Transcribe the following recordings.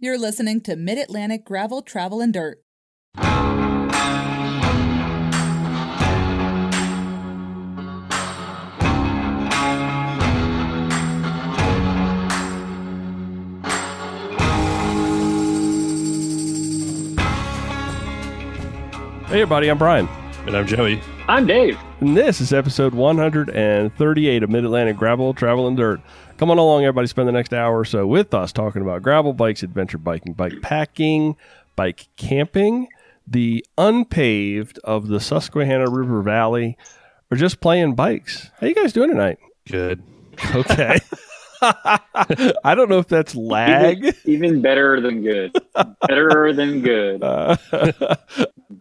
You're listening to Mid-Atlantic Gravel, Travel, and Dirt. Hey everybody, I'm Brian. And I'm Joey. I'm Dave. And this is episode 138 of Mid-Atlantic Gravel, Travel, and Dirt. Come on along, everybody. Spend the next hour or so with us talking about gravel bikes, adventure biking, bike packing, bike camping, the unPAved of the Susquehanna River Valley, or just playing bikes. How you guys doing tonight? Good. Okay. I don't know if that's lag. Even better than good. Better than good.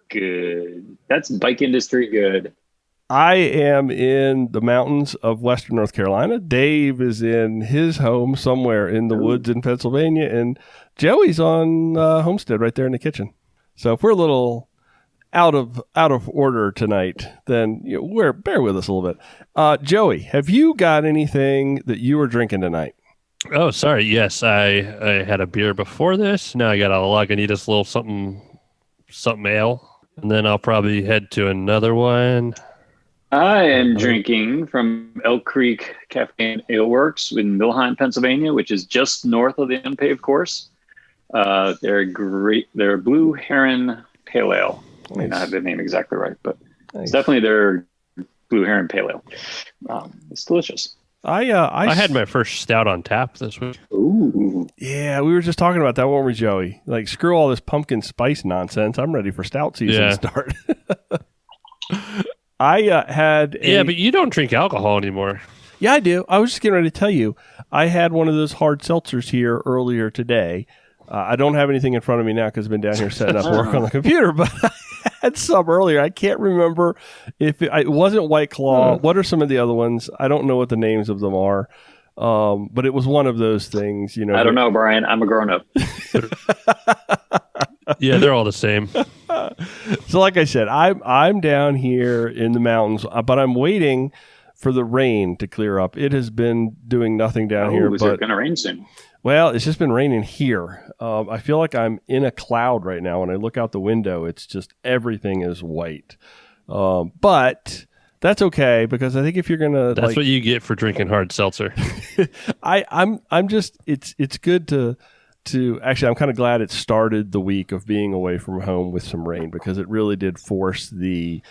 Good. That's bike industry good. I am in the mountains of western North Carolina. Dave is in his home somewhere in the woods in Pennsylvania, and Joey's on Homestead right there in the kitchen. So if we're a little out of order tonight, then bear with us a little bit. Joey, have you got anything that you were drinking tonight? Oh, sorry. Yes, I had a beer before this. Now I got a Lagunitas little something ale, and then I'll probably head to another one. I am drinking from Elk Creek Cafe and Ale Works in Millheim, Pennsylvania, which is just north of the unPAved course. They're great. They're Blue Heron Pale Ale. I may not have the name exactly right, but it's definitely their Blue Heron Pale Ale. It's delicious. I had my first stout on tap this week. Ooh. Yeah, we were just talking about that, weren't we, Joey? Like, screw all this pumpkin spice nonsense. I'm ready for stout season to start. I had Yeah, but you don't drink alcohol anymore. Yeah, I do. I was just getting ready to tell you. I had one of those hard seltzers here earlier today. I don't have anything in front of me now because I've been down here setting up work on the computer, but I had some earlier. I can't remember if it wasn't White Claw. What are some of the other ones? I don't know what the names of them are, but it was one of those things. You know, I don't know, Brian. I'm a grown-up. Yeah, they're all the same. So like I said, I'm down here in the mountains, but I'm waiting for the rain to clear up. It has been doing nothing down here. Is it going to rain soon? Well, it's just been raining here. I feel like I'm in a cloud right now. When I look out the window, it's just everything is white. But that's okay because I think if you're gonna, that's what you get for drinking hard seltzer. I'm just it's good to actually. I'm kind of glad it started the week of being away from home with some rain because it really did force the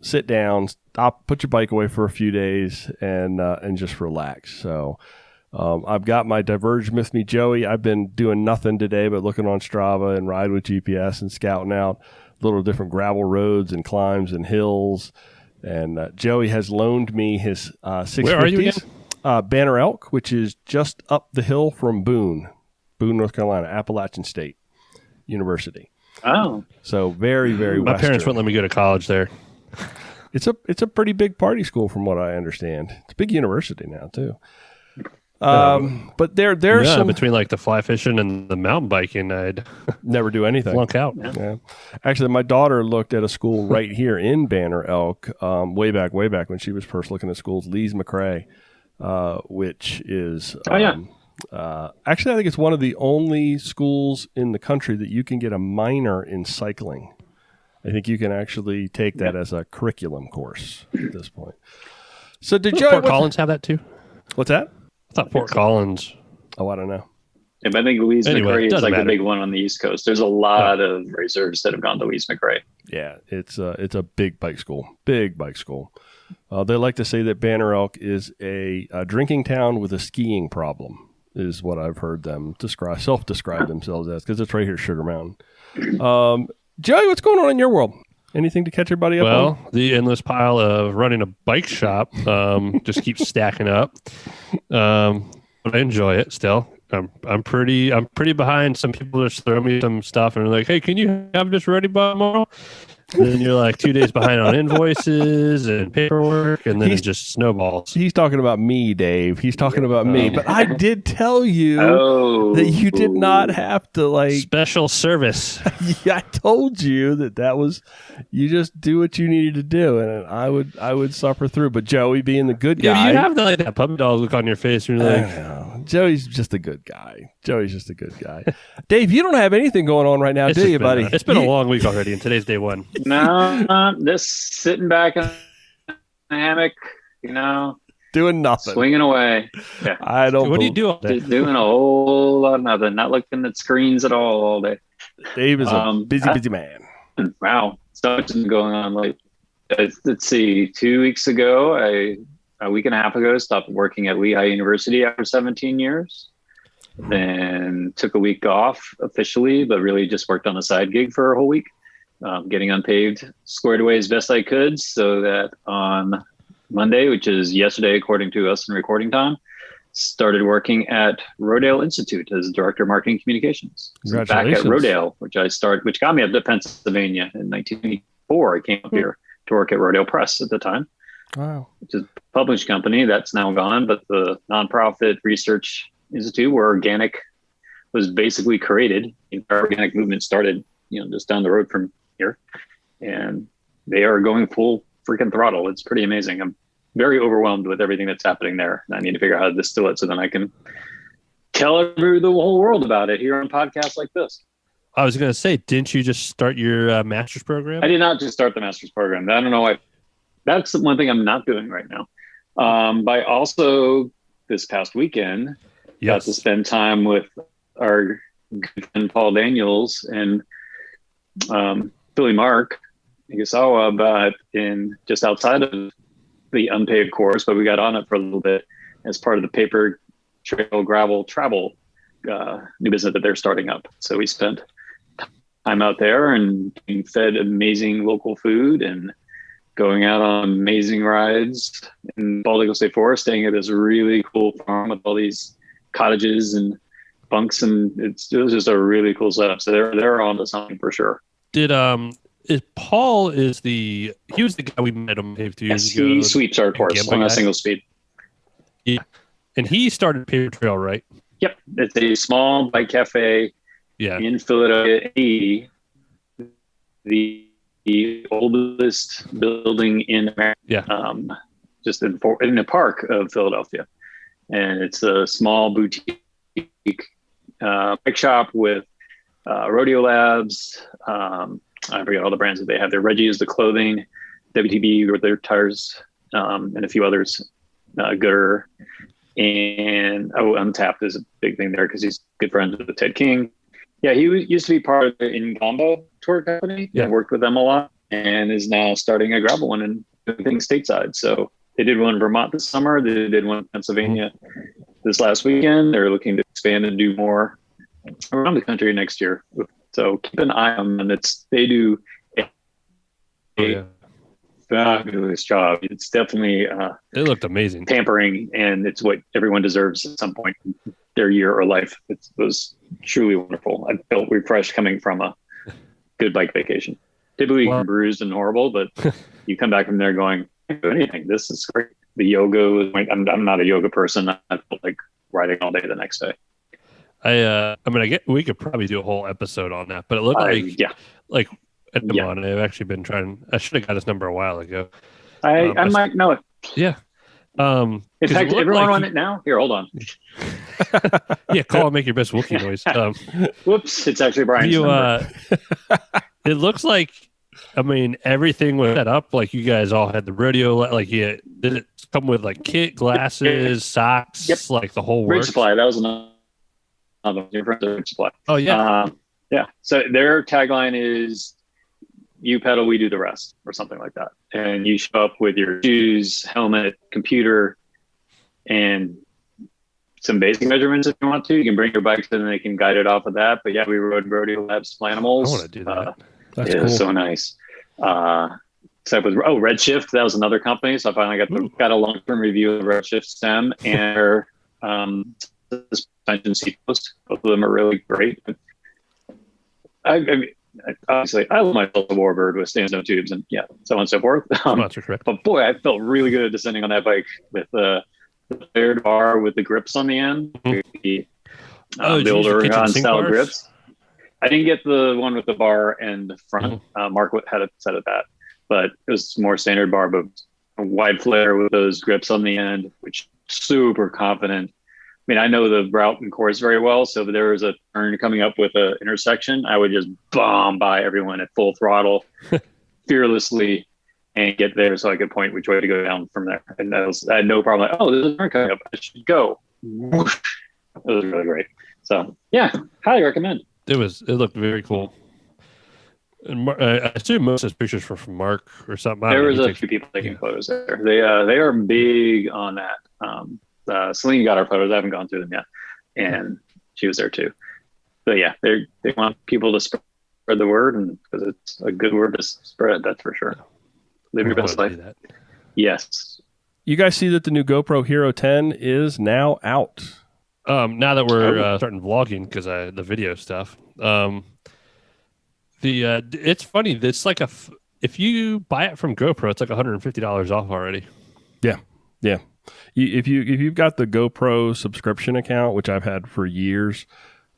sit down, stop, put your bike away for a few days, and just relax. So. I've got my Diverge with me, Joey. I've been doing nothing today but looking on Strava and ride with GPS and scouting out little different gravel roads and climbs and hills. And Joey has loaned me his 650s. Where are you again? Banner Elk, which is just up the hill from Boone, North Carolina, Appalachian State University. Oh. So very, very My western. parents wouldn't let me go to college there. It's a pretty big party school from what I understand. It's a big university now, too. But there's some between like the fly fishing and the mountain biking, I'd never do anything. Flunk out. Yeah. Actually, my daughter looked at a school right here in Banner Elk way back when she was first looking at schools, Lee's McRae, which is actually I think it's one of the only schools in the country that you can get a minor in cycling. I think you can actually take that as a curriculum course at this point. So did Joey Fort Collins have that too? What's that? I thought Fort Collins. Oh, I don't know. Yeah, but I think Louise McRae is like matter. the big one on the East Coast. There's a lot of racers that have gone to Louise McRae. Yeah, it's a big bike school. Big bike school. They like to say that Banner Elk is a drinking town with a skiing problem, is what I've heard them self-describe themselves as, because it's right here at Sugar Mountain. Joey, what's going on in your world? Anything to catch everybody up on? Well, the endless pile of running a bike shop just keeps stacking up. But I enjoy it still. I'm pretty behind. Some people just throw me some stuff and are like, "Hey, can you have this ready by tomorrow?" And then you're like 2 days behind on invoices and paperwork, and then it just snowballs. He's talking about me, Dave. He's talking about me. But I did tell you that you did not have to special service. Yeah, I told you that was you just do what you needed to do, and I would suffer through. But Joey, being the good guy, you have that puppy dog look on your face, and you're like, Joey's just a good guy. Dave, you don't have anything going on right now, do you, buddy? It's been a long week already, and today's day one. No, just sitting back in the hammock, doing nothing, swinging away. Yeah. I don't. What do you do all day? Just doing a whole lot of nothing, not looking at screens at all day. Dave is a busy man. Wow, so much is going on. Like, let's see, 2 weeks ago, a week and a half ago, stopped working at Lehigh University after 17 years. Then took a week off officially, but really just worked on a side gig for a whole week, getting unPAved squared away as best I could, so that on Monday, which is yesterday according to us in recording time, started working at Rodale Institute as Director of Marketing Communications. So back at Rodale, which got me up to Pennsylvania in 1984. I came up here to work at Rodale Press at the time. Wow. Which is a published company that's now gone, but the nonprofit research institute where organic was basically created. The organic movement started, just down the road from here, and they are going full freaking throttle. It's pretty amazing. I'm very overwhelmed with everything that's happening there. And I need to figure out how to distill it so then I can tell the whole world about it here on podcasts like this. I was going to say, didn't you just start your master's program? I did not just start the master's program. I don't know why. That's the one thing I'm not doing right now. But I also, this past weekend, got to spend time with our good friend Paul Daniels and Billy Mark Igasawa, but just outside of the unPAved course, but we got on it for a little bit as part of the paper trail gravel travel new business that they're starting up. So we spent time out there and being fed amazing local food and going out on amazing rides in Bald Eagle State Forest, staying at this really cool farm with all these cottages and bunks, and it was just a really cool setup. So they're on to something for sure. He was the guy we met on unPAved 2 years ago. He sweeps our course on a single speed. Yeah, and he started Paper Trail, right? Yep, it's a small bike cafe. Yeah, in Philadelphia, the oldest building in America. Yeah, just in the park of Philadelphia, and it's a small boutique bike shop with rodeo labs. I forget all the brands that they have. Their Reggie is the clothing, WTB with their tires, and a few others. Gooder and unTApped is a big thing there because he's good friends with Ted King. Yeah, he used to be part of the Ingamba tour company. Yeah, worked with them a lot, and is now starting a gravel one and doing things stateside. So they did one in Vermont this summer. They did one in Pennsylvania this last weekend. They're looking to expand and do more around the country next year. So keep an eye on them. They do a fabulous job. It's definitely it looked amazing, pampering, and it's what everyone deserves at some point in their year or life. It was truly wonderful. I felt refreshed coming from a good bike vacation. Typically bruised and horrible, but you come back from there going, I can't do anything. This is great. The yoga, I'm not a yoga person. I felt like riding all day the next day. We could probably do a whole episode on that, but it looked like I've actually been trying. I should have got his number a while ago. I might know it. Yeah. In fact, everyone on it now. Here, hold on. Yeah, call and make your best Wookiee noise. Whoops, it's actually Brian's number. It looks like, everything was set up. Like you guys all had the rodeo. Like, did it come with like kit, glasses, socks, like the whole Ridge works? Supply. That was another different Ridge Supply. Oh yeah. Yeah. So their tagline is, "You pedal, we do the rest," or something like that. And you show up with your shoes, helmet, computer, and some basic measurements if you want to. You can bring your bikes in and they can guide it off of that. But yeah, we rode Rodeo Labs Planimals. I want to do that. That's it cool. was so nice. Except with Redshift, that was another company. So I finally got a long-term review of the Redshift stem and their suspension seat post. Both of them are really great. Obviously, I love myself a Warbird with stands, no tubes, and so on and so forth. But boy, I felt really good descending on that bike with the flared bar with the grips on the end. The Oregon style grips. I didn't get the one with the bar and the front. Mark had a set of that, but it was more standard bar, but a wide flare with those grips on the end, which super confident. mean, I know the route and course very well. So if there was a turn coming up with an intersection, I would just bomb by everyone at full throttle, fearlessly, and get there so I could point which way to go down from there. And I had no problem. Like, oh, there's a turn coming up. I should go. Whoosh. It was really great. So yeah, highly recommend. It looked very cool. And I assume most of those pictures were from Mark or something. There was a few people taking photos there. They are big on that. Celine got our photos. I haven't gone through them yet, and she was there too. But yeah, they want people to spread the word, and because it's a good word to spread, that's for sure. Live your best life. Yes. You guys see that the new GoPro Hero 10 is now out. Now that we're starting vlogging because the video stuff. It's funny. It's like if you buy it from GoPro, it's like $150 off already. Yeah. If you've got the GoPro subscription account, which I've had for years,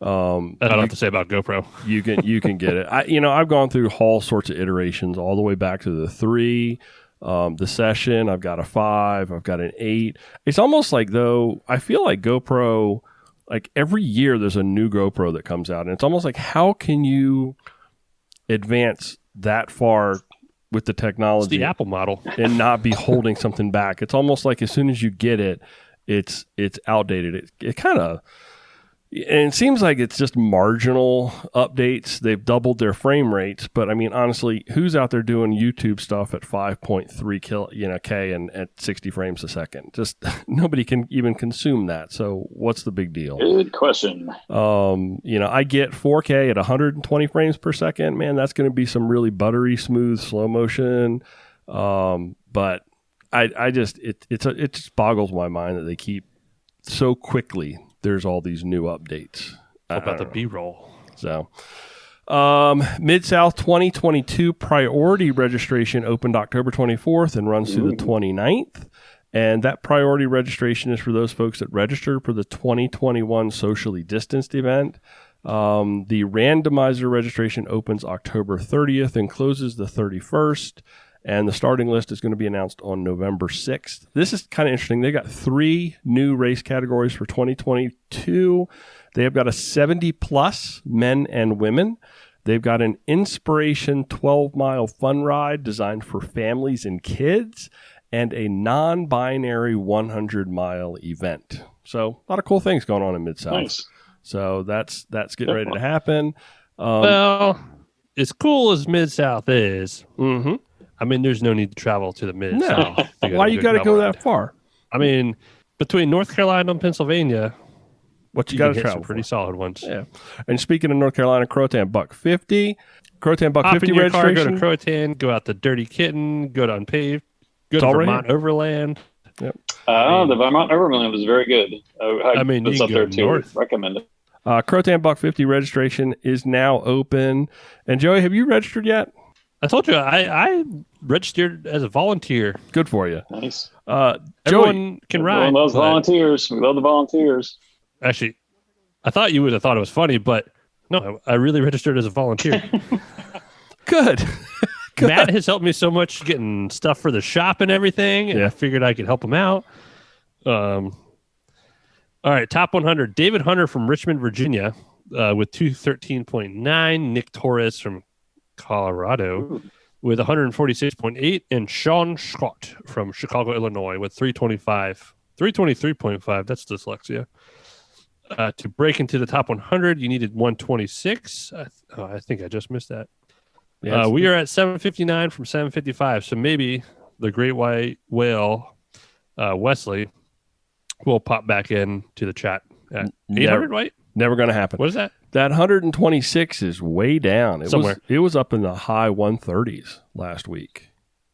I don't have to say about GoPro. You can get it. I've gone through all sorts of iterations, all the way back to the 3, the Session. I've got a 5. I've got an 8. It's almost like though I feel like GoPro, like every year there's a new GoPro that comes out, and it's almost like how can you advance that far with the technology? It's the Apple model, and not be holding something back. It's almost like as soon as you get it, it's outdated. It kind of. And it seems like it's just marginal updates. They've doubled their frame rates, but I mean, honestly, who's out there doing YouTube stuff at 5.3 K and at 60 frames a second? Just nobody can even consume that. So what's the big deal? Good question. I get 4K at 120 frames per second. Man, that's going to be some really buttery smooth slow motion. But it just boggles my mind that they keep so quickly. There's all these new updates. What about the B-roll? So, Mid-South 2022 priority registration opened October 24th and runs through the 29th. And that priority registration is for those folks that registered for the 2021 socially distanced event. The randomizer registration opens October 30th and closes the 31st. And the starting list is going to be announced on November 6th. This is kind of interesting. They got 3 new race categories for 2022. They have got a 70-plus men and women. They've got an Inspiration 12-mile fun ride designed for families and kids, and a non-binary 100-mile event. So a lot of cool things going on in Mid-South. Nice. So that's getting ready to happen. Well, as cool as Mid-South is, mm-hmm. I mean, there's no need to travel to the Mid-South. No. Why you got to go that far? I mean, between North Carolina and Pennsylvania, what you got to travel some pretty solid ones. Yeah. And speaking of North Carolina, Croatan $150. Croatan $150 Hop in your car, registration. go to Croatan, go out to Dirty Kitten, go to unPAved, go to Vermont Overland. Yep. The Vermont Overland was very good. I mean, you it's can up go there too. north. Recommend it. Croatan $150 registration is now open. And Joey, have you registered yet? I told you I registered as a volunteer. Good for you. Nice. Everyone can ride. Everyone loves volunteers. We love the volunteers. Actually, I thought you would have thought it was funny, but no, I really registered as a volunteer. Good. Matt has helped me so much getting stuff for the shop and everything, and I figured I could help him out. All right, top 100. David Hunter from Richmond, Virginia, with 213.9. Nick Torres from Colorado with 146.8, and Sean Scott from Chicago, Illinois with 323.5. That's dyslexia. To break into the top 100, you needed 126. I think I just missed that. Yes. We are at 759 from 755, so maybe the great white whale, Wesley, will pop back in to the chat at 800, right? Never going to happen. What is that? That 126 is way down. Somewhere. It was up in the high 130s last week.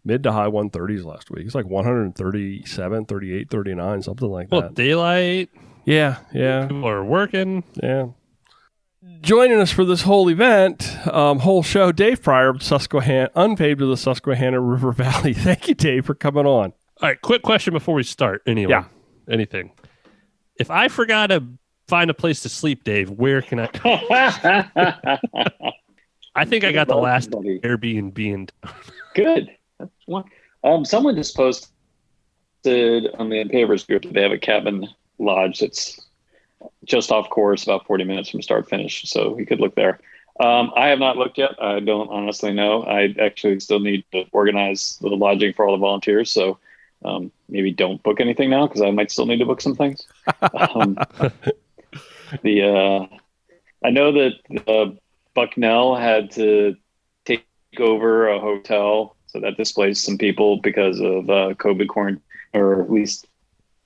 Mid to high 130s last week. It's like 137, 38, 39, something like that. Well, daylight. Yeah. People are working. Yeah. Joining us for this whole event, whole show, Dave Pryor of Susquehanna, unPAved of the Susquehanna River Valley. Thank you, Dave, for coming on. All right, quick question before we start. Anyway, anything. If I forgot to find a place to sleep, Dave, where can I? I think I got the last Airbnb in. Good. That's one. Someone just posted on the unPavers group that they have a cabin lodge that's just off course, about 40 minutes from start finish. So you could look there. I have not looked yet. I don't honestly know. I actually still need to organize the lodging for all the volunteers. So maybe don't book anything now because I might still need to book some things. I know that Bucknell had to take over a hotel, so that displaced some people because of COVID quarantine, or at least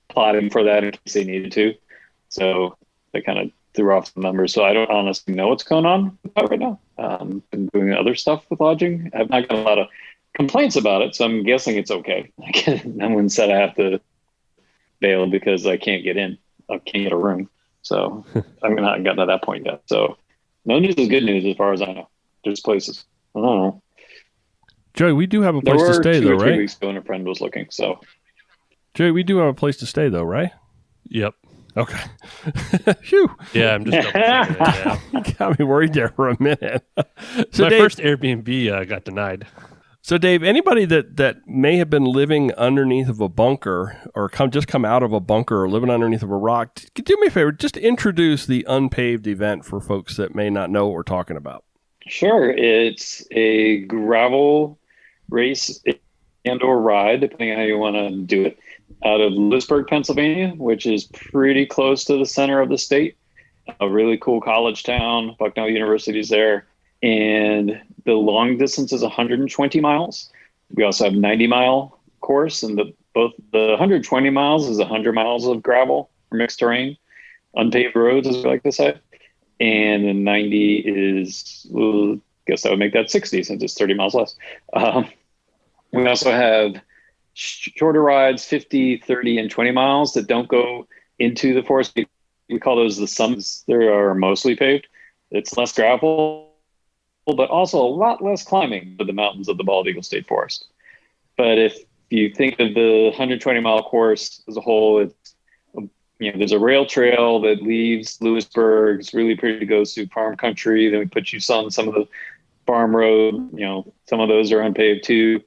plotting for that in case they needed to. So they kind of threw off the numbers. So I don't honestly know what's going on with that right now. Been doing other stuff with lodging. I've not got a lot of complaints about it, so I'm guessing it's okay. No one said I have to bail because I can't get in. I can't get a room. So I've not gotten to that point yet. So no news is good news as far as I know. There's places. I don't know. Joey, we do have a place to stay, though, right? 2 or 3 weeks ago, and a friend was looking. So, Joey, we do have a place to stay, though, right? Yep. Okay. Phew. Yeah, I'm just double checking it now. You got me worried there for a minute. So My Dave, first Airbnb got denied. So, Dave, anybody that may have been living underneath of a bunker or just come out of a bunker or living underneath of a rock, do me a favor, just introduce the unPAved event for folks that may not know what we're talking about. Sure. It's a gravel race and or ride, depending on how you want to do it, out of Lewisburg, Pennsylvania, which is pretty close to the center of the state. A really cool college town. Bucknell University's there. And the long distance is 120 miles. We also have 90-mile course, and both the 120 miles is 100 miles of gravel or mixed terrain, unpaved roads, as we like to say. And the 90 is, well, I guess that would make that 60 since it's 30 miles less. We also have shorter rides, 50, 30, and 20 miles that don't go into the forest. We call those the summits. They are mostly paved. It's less gravel, but also a lot less climbing to the mountains of the Bald Eagle State Forest. But if you think of the 120-mile course as a whole, it's, there's a rail trail that leaves Lewisburg. It's really pretty to go through farm country. Then we put you on some of the farm road. Some of those are unpaved too.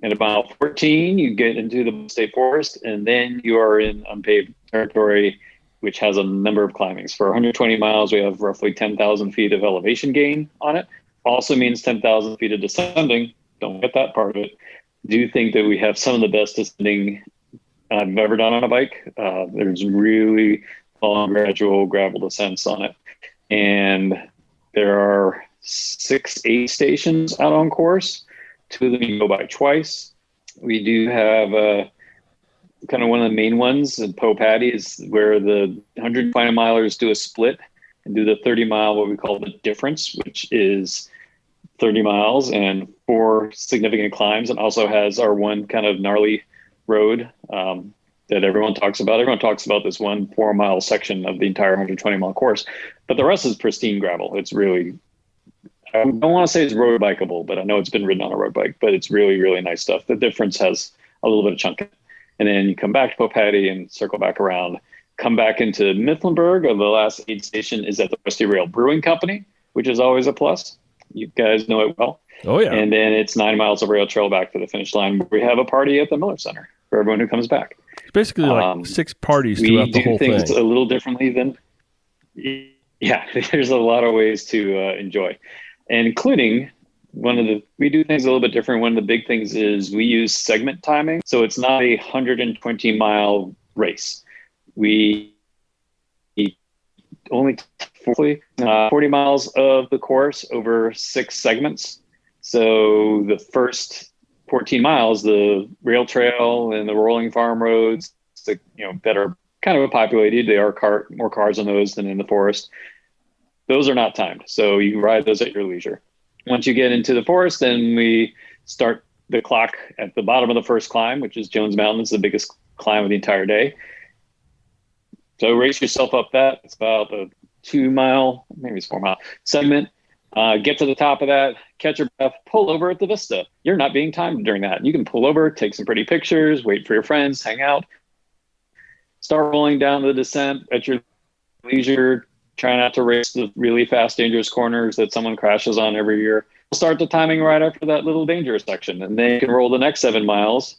At about 14, you get into the state forest, and then you are in unpaved territory, which has a number of climbings. For 120 miles, we have roughly 10,000 feet of elevation gain on it. Also means 10,000 feet of descending. Don't get that part of it. Do think that we have some of the best descending I've ever done on a bike. There's really long, gradual gravel descents on it. And there are 6 aid stations out on course. 2 of them you go by twice. We do have kind of one of the main ones in Poe Patty is where the 120 milers do a split and do the 30-mile, what we call the difference, which is 30 miles and 4 significant climbs, and also has our one kind of gnarly road that everyone talks about. Everyone talks about this one 4-mile section of the entire 120-mile course, but the rest is pristine gravel. It's really, I don't want to say it's road bikeable, but I know it's been ridden on a road bike, but it's really, really nice stuff. The difference has a little bit of chunk in it. And then you come back to Poe Patty and circle back around, come back into Mifflinburg, or the last aid station is at the Rusty Rail Brewing Company, which is always a plus. You guys know it well. Oh, yeah. And then it's 9 miles of rail trail back to the finish line, where we have a party at the Miller Center for everyone who comes back. It's basically like 6 parties throughout the whole thing. We do things a little differently than, yeah, there's a lot of ways to enjoy. And including we do things a little bit different. One of the big things is we use segment timing. So it's not a 120-mile race. We only 40 miles of the course over 6 segments. So the first 14 miles, the rail trail and the rolling farm roads that are kind of populated, they are more cars on those than in the forest. Those are not timed. So you can ride those at your leisure. Once you get into the forest, then we start the clock at the bottom of the first climb, which is Jones Mountain. It's the biggest climb of the entire day. So race yourself up that. It's about a 2-mile, maybe it's 4-mile segment. Get to the top of that, catch your breath, pull over at the Vista. You're not being timed during that. You can pull over, take some pretty pictures, wait for your friends, hang out, start rolling down the descent at your leisure. Try not to race the really fast, dangerous corners that someone crashes on every year. We'll start the timing right after that little dangerous section, and then you can roll the next 7 miles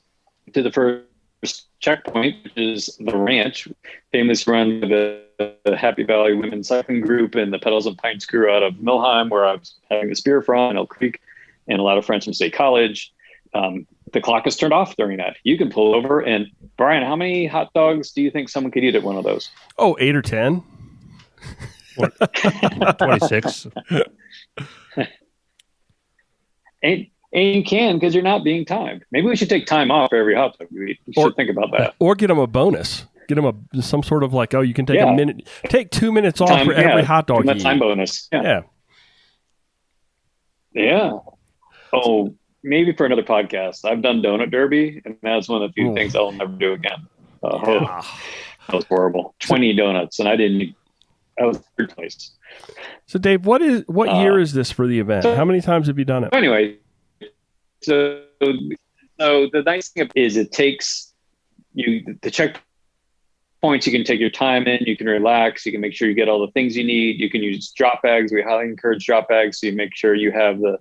to the first checkpoint, which is the ranch, famously run by the the Happy Valley Women's Cycling Group and the Pedals and Pints crew out of Millheim, where I was having the spear from, and Elk Creek, and a lot of friends from State College. The clock is turned off during that. You can pull over. And Brian, how many hot dogs do you think someone could eat at one of those? Oh, 8 or 10. 26. And you can, because you're not being timed. Maybe we should take time off for every hot dog you eat. We should think about that. Or get them a bonus. Get them some sort of like, you can take a minute, take 2 minutes off for every hot dog you eat. Time bonus. Yeah. Oh, maybe for another podcast. I've done Donut Derby, and that's one of the few things I'll never do again. That was horrible. 20 donuts, and I was third place. So, Dave, what year is this for the event? How many times have you done it? Anyway, so the nice thing is it takes you the checkpoints. You can take your time in. You can relax. You can make sure you get all the things you need. You can use drop bags. We highly encourage drop bags, so you make sure you have the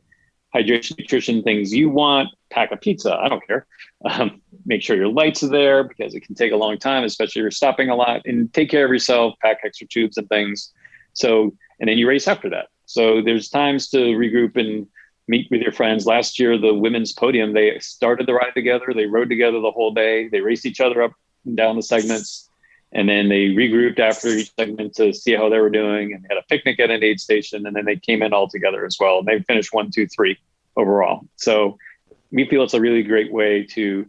hydration, nutrition things you want. Pack a pizza. I don't care. Make sure your lights are there, because it can take a long time, especially if you're stopping a lot. And take care of yourself. Pack extra tubes and things. So, and then you race after that. So there's times to regroup and meet with your friends. Last year, the women's podium, they started the ride together. They rode together the whole day. They raced each other up and down the segments. And then they regrouped after each segment to see how they were doing, and had a picnic at an aid station. And then they came in all together as well. And they finished 1, 2, 3 overall. So we feel it's a really great way to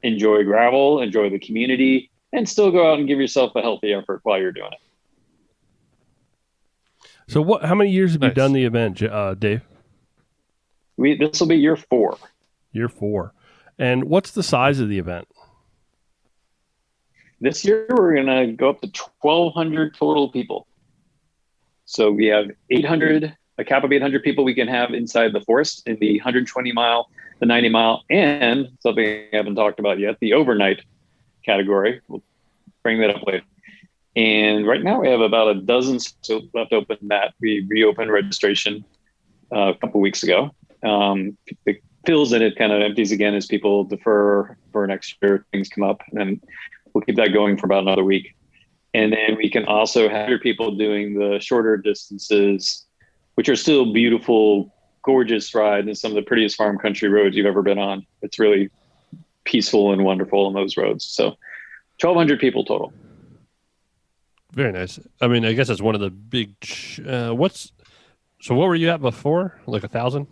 enjoy gravel, enjoy the community, and still go out and give yourself a healthy effort while you're doing it. So how many years have you done the event, Dave? This will be year 4. Year 4. And what's the size of the event? This year, we're going to go up to 1,200 total people. So we have 800, a cap of 800 people we can have inside the forest in the 120-mile, the 90-mile, and something I haven't talked about yet, the overnight category. We'll bring that up later. And right now we have about a dozen left open that we reopened registration a couple weeks ago. The fills in it kind of empties again as people defer for next year, things come up, and we'll keep that going for about another week. And then we can also have your people doing the shorter distances, which are still beautiful, gorgeous rides and some of the prettiest farm country roads you've ever been on. It's really peaceful and wonderful on those roads. So 1,200 people total. Very nice. I mean, I guess it's one of the big, so what were you at before? Like 1,000?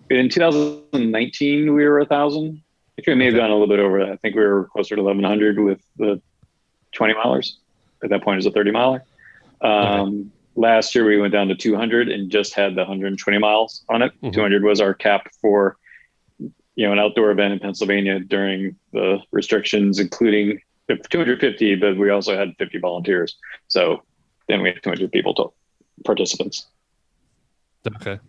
In 2019, we were 1,000. I think we may have gone a little bit over that. I think we were closer to 1,100 with the 20 milers. At that point, it was a 30 miler. Last year, we went down to 200 and just had the 120 miles on it. 200 was our cap for, an outdoor event in Pennsylvania during the restrictions, including 250, but we also had 50 volunteers. So then we had 200 people participants. Okay.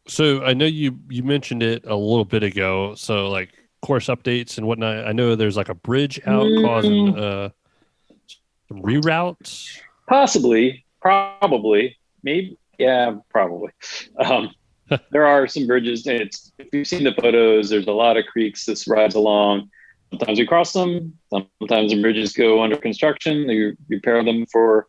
So I know you mentioned it a little bit ago. So like course updates and whatnot. I know there's like a bridge out causing some reroutes. Possibly, probably, maybe. Yeah, probably. There are some bridges. If you've seen the photos, there's a lot of creeks this rides along. Sometimes we cross them. Sometimes the bridges go under construction. You repair them for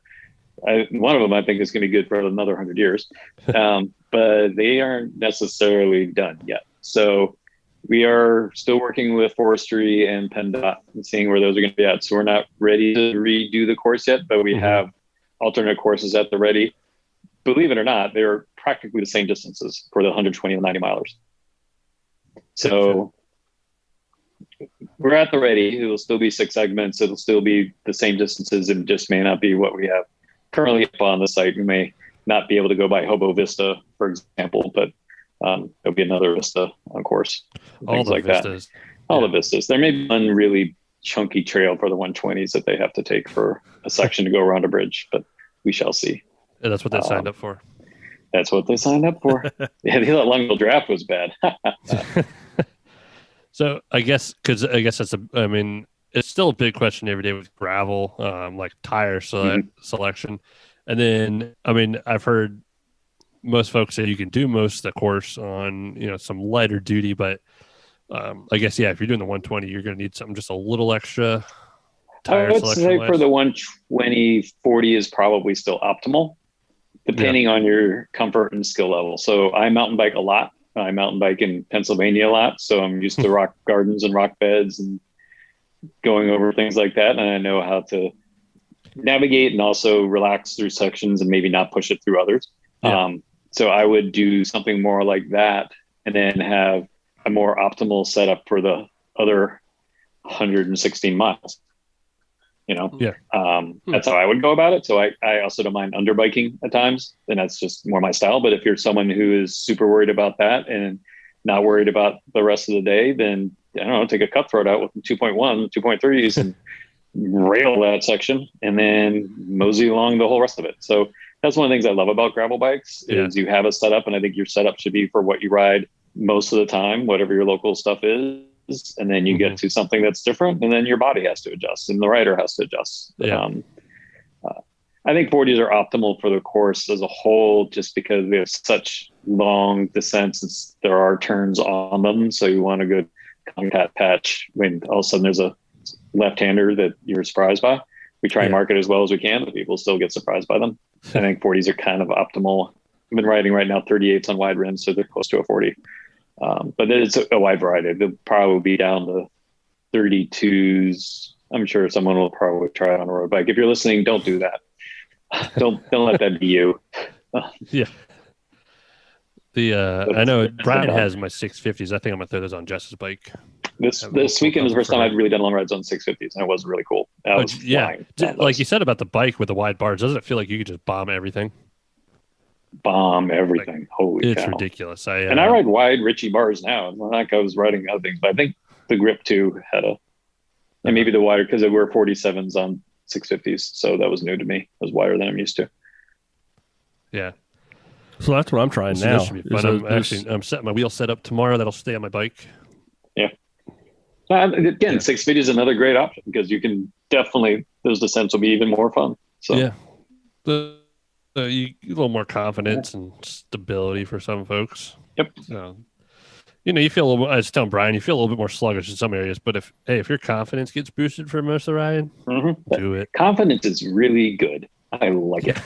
one of them. I think is going to be good for another 100 years, but they aren't necessarily done yet. So we are still working with forestry and PennDOT and seeing where those are going to be at. So we're not ready to redo the course yet, but we have alternate courses at the ready. Believe it or not, they're practically the same distances for the 120 and 90 milers. So we're at the ready. It'll still be 6 segments. It'll still be the same distances. It just may not be what we have currently up on the site. We may not be able to go by Hobo Vista, for example, but there'll be another Vista on course. All the like vistas. All the vistas. There may be one really chunky trail for the 120s that they have to take for a section to go around a bridge, but we shall see. And that's what they signed up for. That's what they signed up for. Yeah, that Longville draft was bad. So I guess that's it's still a big question every day with gravel, like tire selection. And then, I've heard most folks say you can do most of the course on, some lighter duty, but I guess, if you're doing the 120, you're going to need something just a little extra. I would say selection-wise? for the 120, 40 is probably still optimal, depending on your comfort and skill level. So I mountain bike a lot. I mountain bike in Pennsylvania a lot. So I'm used to rock gardens and rock beds and going over things like that. And I know how to navigate and also relax through sections and maybe not push it through others. Yeah. So I would do something more like that and then have a more optimal setup for the other 116 miles. That's how I would go about it. So I also don't mind underbiking at times, and that's just more my style. But if you're someone who is super worried about that and not worried about the rest of the day, then I don't know, take a cutthroat out with 2.1, 2.3s and rail that section and then mosey along the whole rest of it. So that's one of the things I love about gravel bikes is you have a setup, and I think your setup should be for what you ride most of the time, whatever your local stuff is. And then you get to something that's different, and then your body has to adjust and the rider has to adjust. I think 40s are optimal for the course as a whole, just because we have such long descents. There are turns on them. So you want a good contact patch when all of a sudden there's a left-hander that you're surprised by. We try and market as well as we can, but people still get surprised by them. I think 40s are kind of optimal. I've been riding right now 38s on wide rims, so they're close to a 40. But it's a wide variety. They'll probably be down to 32s. I'm sure someone will probably try it on a road bike. If you're listening, don't do that. Don't let that be you. Yeah. I know Brian has my 650s. I think I'm gonna throw those on Jess's bike. This weekend was the first time I'd really done long rides on 650s, and it was really cool. Like you said about the bike with the wide bars, doesn't it feel like you could just bomb everything? Bomb everything. Like, holy cow. It's ridiculous. I ride wide Ritchie bars now. It's not like I was riding other things, but I think the grip too had and maybe the wider, because there were 47s on 650s, so that was new to me. It was wider than I'm used to. Yeah. So that's what I'm trying now. This should be fun. I'm setting my wheel set up tomorrow. That'll stay on my bike. Yeah. Again, 650 is another great option because you can definitely, those descents will be even more fun. So yeah. A little more confidence and stability for some folks. Yep. So, you feel a little. I was telling Brian, you feel a little bit more sluggish in some areas, but if your confidence gets boosted for most of the ride, do it. Confidence is really good. I like it.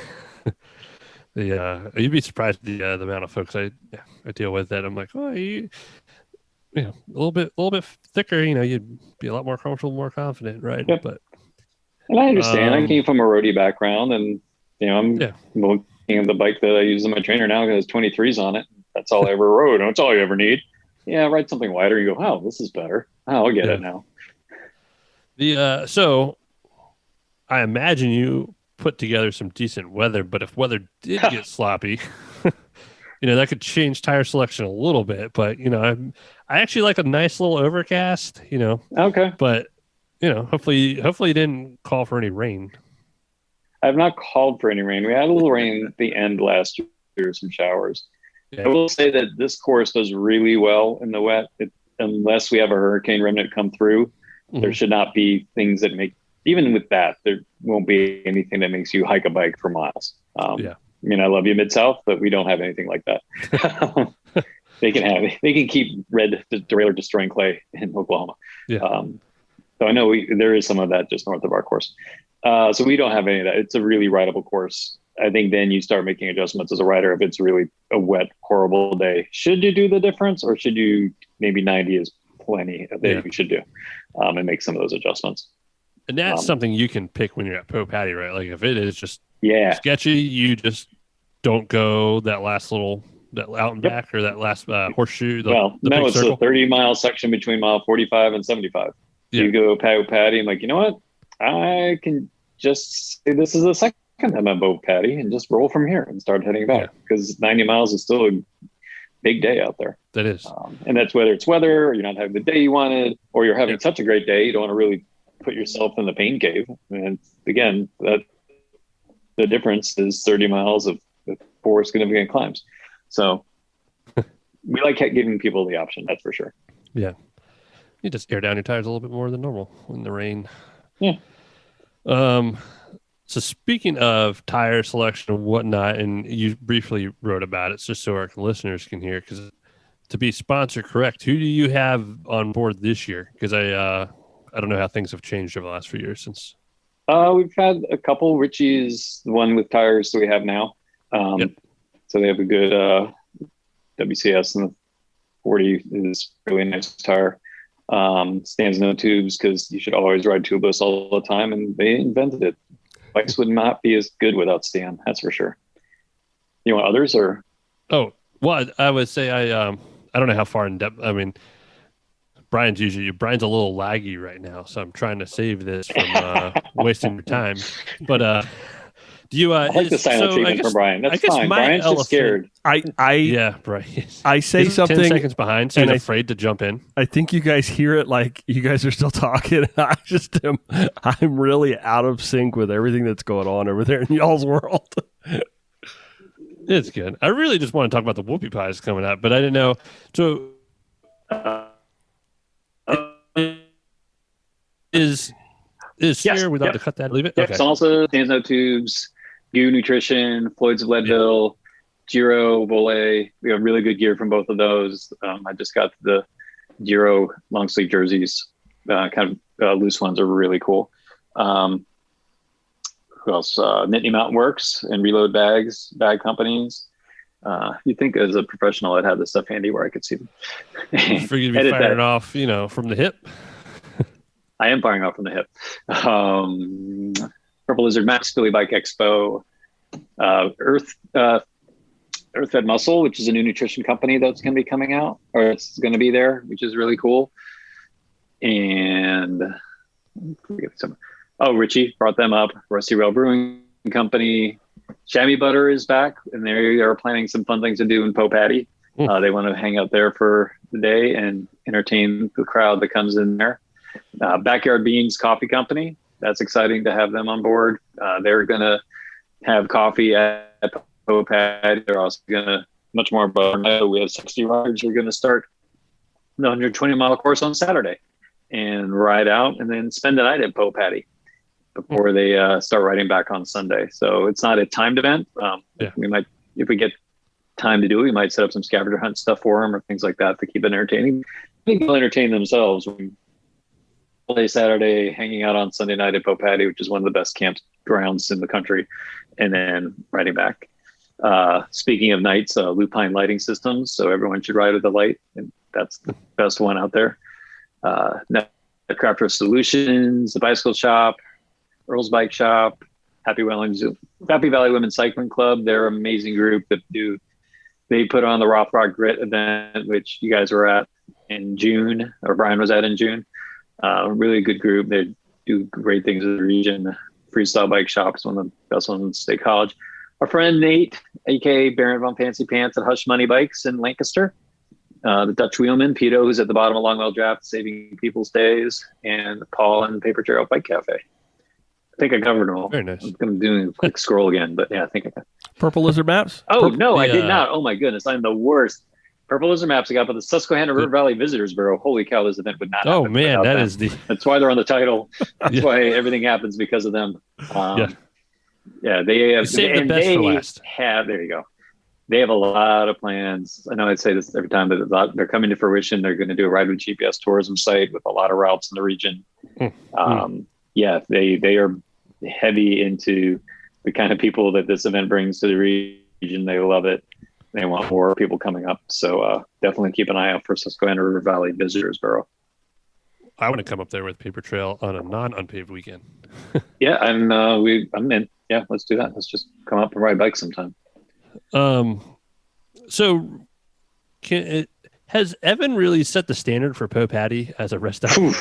You'd be surprised the amount of folks I deal with that I'm like, oh, a little bit thicker. You'd be a lot more comfortable, more confident, right? Yep. But and I understand. I came from a roadie background, and I'm looking at the bike that I use in my trainer now because it has 23s on it. That's all I ever rode, and it's all you ever need. Yeah, ride something wider. You go, oh, this is better. Oh, I'll get it now. So I imagine you put together some decent weather, but if weather did get sloppy, that could change tire selection a little bit. But I actually like a nice little overcast. Okay. But hopefully you didn't call for any rain. I've not called for any rain. We had a little rain at the end last year, some showers. Yeah. I will say that this course does really well in the wet. Unless we have a hurricane remnant come through, there should not be things that make, even with that, there won't be anything that makes you hike a bike for miles. I love you, Mid-South, but we don't have anything like that. They can keep red derailleur destroying clay in Oklahoma. Yeah. So I know there is some of that just north of our course. So we don't have any of that. It's a really rideable course. I think then you start making adjustments as a rider if it's really a wet, horrible day. Should you do the difference, or should you maybe 90 is plenty that you should do and make some of those adjustments? And that's something you can pick when you're at Pro Patty, right? Like if it is just sketchy, you just don't go that last little out and back or that last horseshoe. It's circle. A 30-mile section between mile 45 and 75. Yeah. You go Patty, I'm like, you know what? I can just say this is the second time I'm Bo Patty and just roll from here and start heading back because 90 miles is still a big day out there. That is. And that's whether it's weather or you're not having the day you wanted or you're having such a great day, you don't want to really put yourself in the pain cave. And again, that the difference is 30 miles of 4 significant climbs. So we like giving people the option, that's for sure. Yeah. You just air down your tires a little bit more than normal in the rain. Yeah. So speaking of tire selection and whatnot, and you briefly wrote about it, just so our listeners can hear, because to be sponsor correct, who do you have on board this year? Because I I don't know how things have changed over the last few years since. We've had a couple. Richie's the one with tires that we have now. Yep. So they have a good WCS, and the 40 is really nice tire. Stands no tubes because you should always ride tubeless all the time, and they invented it. Bikes would not be as good without stand, that's for sure. You want others or? Oh, well, I would say I don't know how far in depth. I mean, Brian's a little laggy right now, so I'm trying to save this from wasting your time. But do you? I like the silent treatment for Brian. That's fine. Brian's just scared. Yeah, Brian. I say He's something 10 seconds behind, so he's afraid to jump in. I think you guys hear it like you guys are still talking. I'm really out of sync with everything that's going on over there in y'all's world. It's good. I really just want to talk about the whoopie pies coming up, but I didn't know. So is here without to cut that? Leave it. Yep. Okay. Salsa, Stands No Tubes, Goo Nutrition, Floyd's of Leadville, Giro, Volley. We have really good gear from both of those. I just got the Giro long sleeve jerseys. Loose ones are really cool. Who else? Nittany Mountain Works and Reload bag companies. You'd think as a professional I'd have this stuff handy where I could see them. For you to be firing off, from the hip. I am firing off from the hip. Purple Lizard Max, Philly Bike Expo, Earth Fed Muscle, which is a new nutrition company that's going to be coming out, or it's going to be there, which is really cool. And Richie brought them up. Rusty Rail Brewing Company. Chamois Butter is back, and they are planning some fun things to do in Popatty. They want to hang out there for the day and entertain the crowd that comes in there. Backyard Beans Coffee Company. That's exciting to have them on board. They're going to have coffee at Popatty. They're also going to much more about. We have 60 riders who are going to start the 120-mile course on Saturday and ride out and then spend the night at Popatty before they start riding back on Sunday. So it's not a timed event. We might, if we get time to do it, we might set up some scavenger hunt stuff for them or things like that to keep it entertaining. I think they'll entertain themselves. Play Saturday, hanging out on Sunday night at Popatty, which is one of the best campgrounds in the country, and then riding back. Speaking of nights, Lupine Lighting Systems, so everyone should ride with a light, and that's the best one out there. Crafter Solutions, the Bicycle Shop, Earl's Bike Shop, Happy Valley Women's Cycling Club. They're an amazing group they put on the Rothrock Grit event, which you guys were at in June, or Brian was at in June. Really good group. They do great things in the region. Freestyle Bike Shop is one of the best ones in State College. Our friend Nate, aka Baron von Fancy Pants at Hush Money Bikes in Lancaster. The Dutch Wheelman, Pito, who's at the bottom of Longwell Draft, saving people's days, and Paul and Paper Trail Bike Cafe. I think I covered them all. Very nice. I'm going to do a quick scroll again, but yeah, I think I got. Purple Lizard Maps? I did not. Oh my goodness, I'm the worst. Purple Lizard Maps I got, but the Susquehanna River Valley Visitors Bureau. Holy cow, this event would not happen. Oh man, that's why they're on the title. That's why everything happens because of them. They have saved the best for last. There you go. They have a lot of plans. I know I'd say this every time, but they're coming to fruition. They're going to do a Ride with GPS tourism site with a lot of routes in the region. They are heavy into the kind of people that this event brings to the region. They love it. They want more people coming up. So definitely keep an eye out for Susquehanna River Valley Visitors Bureau. I want to come up there with Paper Trail on a non-unpaved weekend. I'm in. Yeah, let's do that. Let's just come up and ride bikes sometime. So has Evan really set the standard for Popatty as a rest stop?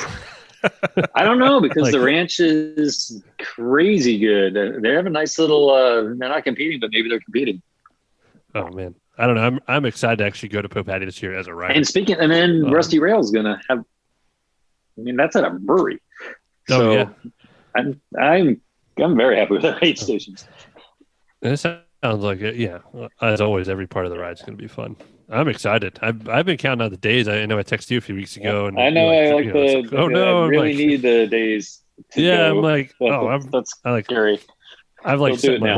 I don't know, because the ranch is crazy good. They have a nice little, they're not competing, but maybe they're competing. Oh man. I don't know. I'm excited to actually go to Popatty this year as a rider. And then Rusty Rail's going to have, that's at a brewery. So I'm very happy with the aid stations. It sounds like it. Yeah. As always, every part of the ride is going to be fun. I'm excited. I've been counting out the days. I know I texted you a few weeks ago. And I know. I really need the days. I'm like, that's like scary. I've like set my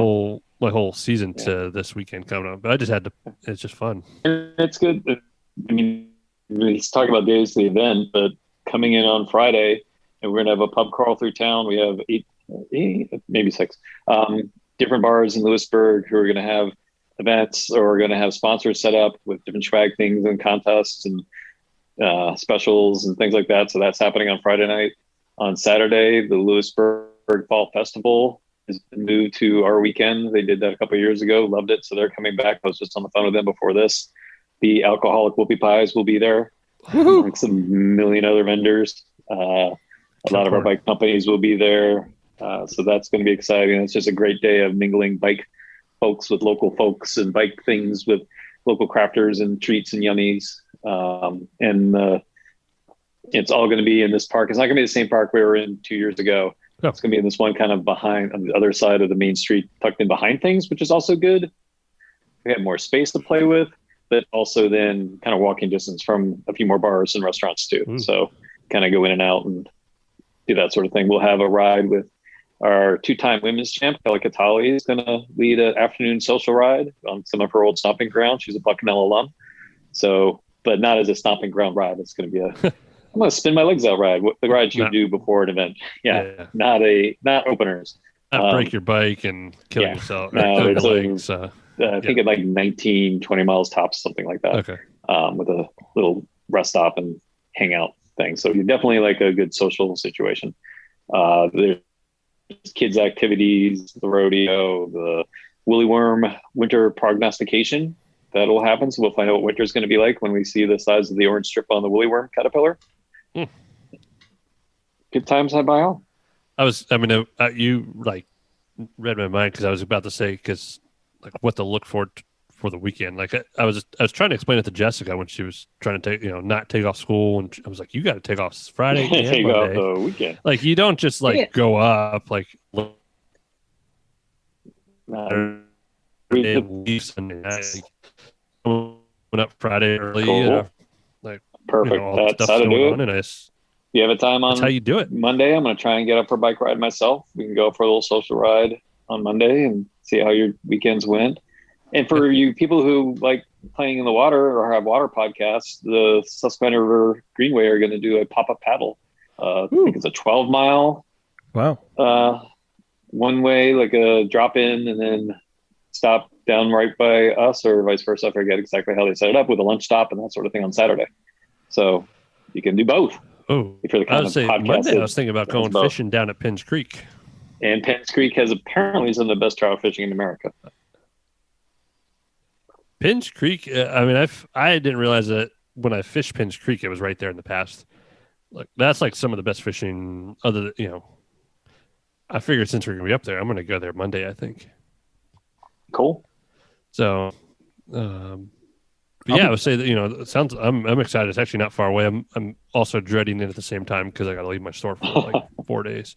whole season to this weekend coming up, but I just had to. It's just fun. And it's good. He's talking about days to the event, but coming in on Friday, and we're gonna have a pub crawl through town. We have eight, maybe six, different bars in Lewisburg who are gonna have events, or we're gonna have sponsors set up with different swag things and contests and specials and things like that. So that's happening on Friday night. On Saturday, the Lewisburg Fall Festival has been moved to our weekend. They did that a couple of years ago, loved it, so they're coming back. I was just on the phone with them before this. The alcoholic whoopie pies will be there, like some million other vendors. A lot of our bike companies will be there, so that's going to be exciting. It's just a great day of mingling bike folks with local folks and bike things with local crafters and treats and yummies. And it's all going to be in this park. It's not going to be the same park we were in 2 years ago. No. It's going to be in this one kind of behind, on the other side of the main street, tucked in behind things, which is also good. We have more space to play with, but also then kind of walking distance from a few more bars and restaurants too. So kind of go in and out and do that sort of thing. We'll have a ride with our two-time women's champ, Kelly Catali, is going to lead an afternoon social ride on some of her old stomping ground. She's a Bucknell alum. So, but not as a stomping ground ride. It's going to be a I'm going to spin my legs out ride. What the ride you do before an event. Yeah. Not openers. Not break your bike and kill yourself. No, kill it's your legs. I think it's like 19, 20 miles tops, something like that. Okay. With a little rest stop and hangout thing. So you're definitely like a good social situation. There's kids activities, the rodeo, the Woolly Worm winter prognostication. That'll happen. So we'll find out what winter's going to be like when we see the size of the orange strip on the Woolly Worm caterpillar. Good times had by all. You like read my mind, because I was about to say, because like what to look for the weekend. Like I was trying to explain it to Jessica when she was trying to not take off school, and I was like, you got to take off Friday and take Monday. Off the weekend. Like you don't just go up like Sunday night. Went up Friday early. Cool. Perfect. That's how to do it. And you have a time on that's how you do it. Monday. I'm going to try and get up for a bike ride myself. We can go for a little social ride on Monday and see how your weekends went. And for you people who like playing in the water or have water podcasts, the Susquehanna River Greenway are going to do a pop-up paddle. I think it's a 12-mile. Wow. One way, like a drop in and then stop down right by us, or vice versa. I forget exactly how they set it up, with a lunch stop and that sort of thing on Saturday. So you can do both. Oh, if you're the kind of podcast. Monday, I was thinking about going fishing down at Penns Creek. And Penns Creek has apparently some of the best trout fishing in America. Penns Creek. I didn't realize that when I fished Penns Creek, it was right there in the past. Like that's like some of the best fishing. I figured since we're gonna be up there, I'm gonna go there Monday, I think. Cool. So, I would say that it sounds. I'm excited. It's actually not far away. I'm also dreading it at the same time because I got to leave my store for like 4 days.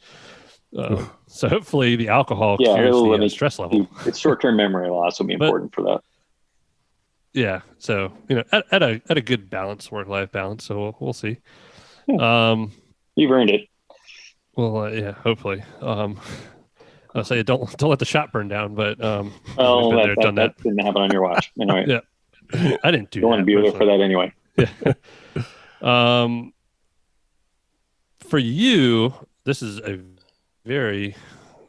So hopefully the alcohol clears the stress level. It's short-term memory loss will be important for that. Yeah. So at a good balance, work-life balance. So we'll see. You've earned it. Well, yeah. Hopefully. I'll say don't let the shop burn down, but that didn't happen on your watch. Anyway. Yeah. I didn't do that. You want to be there for that anyway. Yeah. For you, this is a very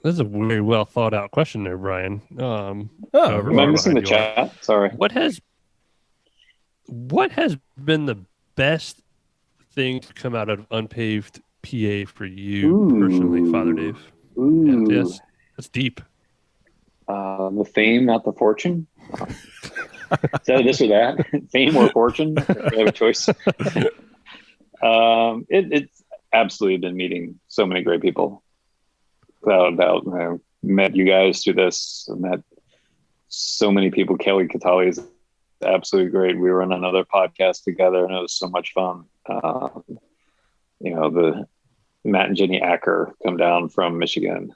well thought out question there, Brian. Am I missing the chat? Sorry. What has been the best thing to come out of unPAved PA for you personally, Father Dave? Yes, that's deep. The fame, not the fortune. Is that this or that? Fame or fortune? We have a choice. It's absolutely been meeting so many great people. Without a doubt. I met you guys through this. I met so many people. Kelly Catali is absolutely great. We were on another podcast together, and it was so much fun. The Matt and Jenny Acker come down from Michigan.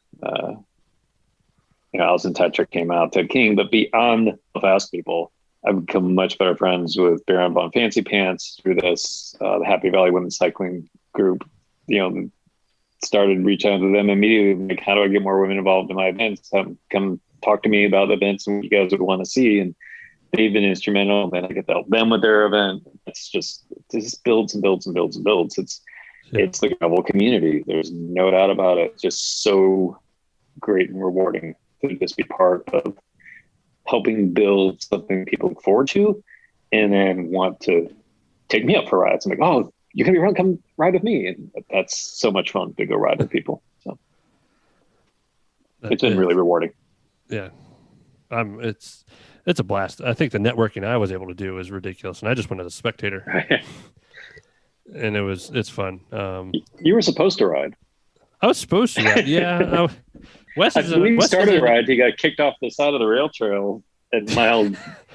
Alison Tetrick came out, Ted King, but beyond the fast people, I've become much better friends with Baron Von Fancy Pants through this, the Happy Valley Women's Cycling Group. Started reaching out to them immediately. Like, how do I get more women involved in my events? Come talk to me about the events and what you guys would want to see. And they've been instrumental. And then I get to help them with their event. It just builds and builds and builds and builds. It's the gravel community. There's no doubt about it. Just so great and rewarding to just be part of helping build something people look forward to and then want to take me up for rides. I'm like, oh, you can be around, come ride with me. And that's so much fun to go ride with people. So it's been really rewarding. Yeah. It's a blast. I think the networking I was able to do is ridiculous. And I just went as a spectator. And it's fun. You were supposed to ride. I was supposed to ride. Yeah. Wes started a ride. He got kicked off the side of the rail trail at mile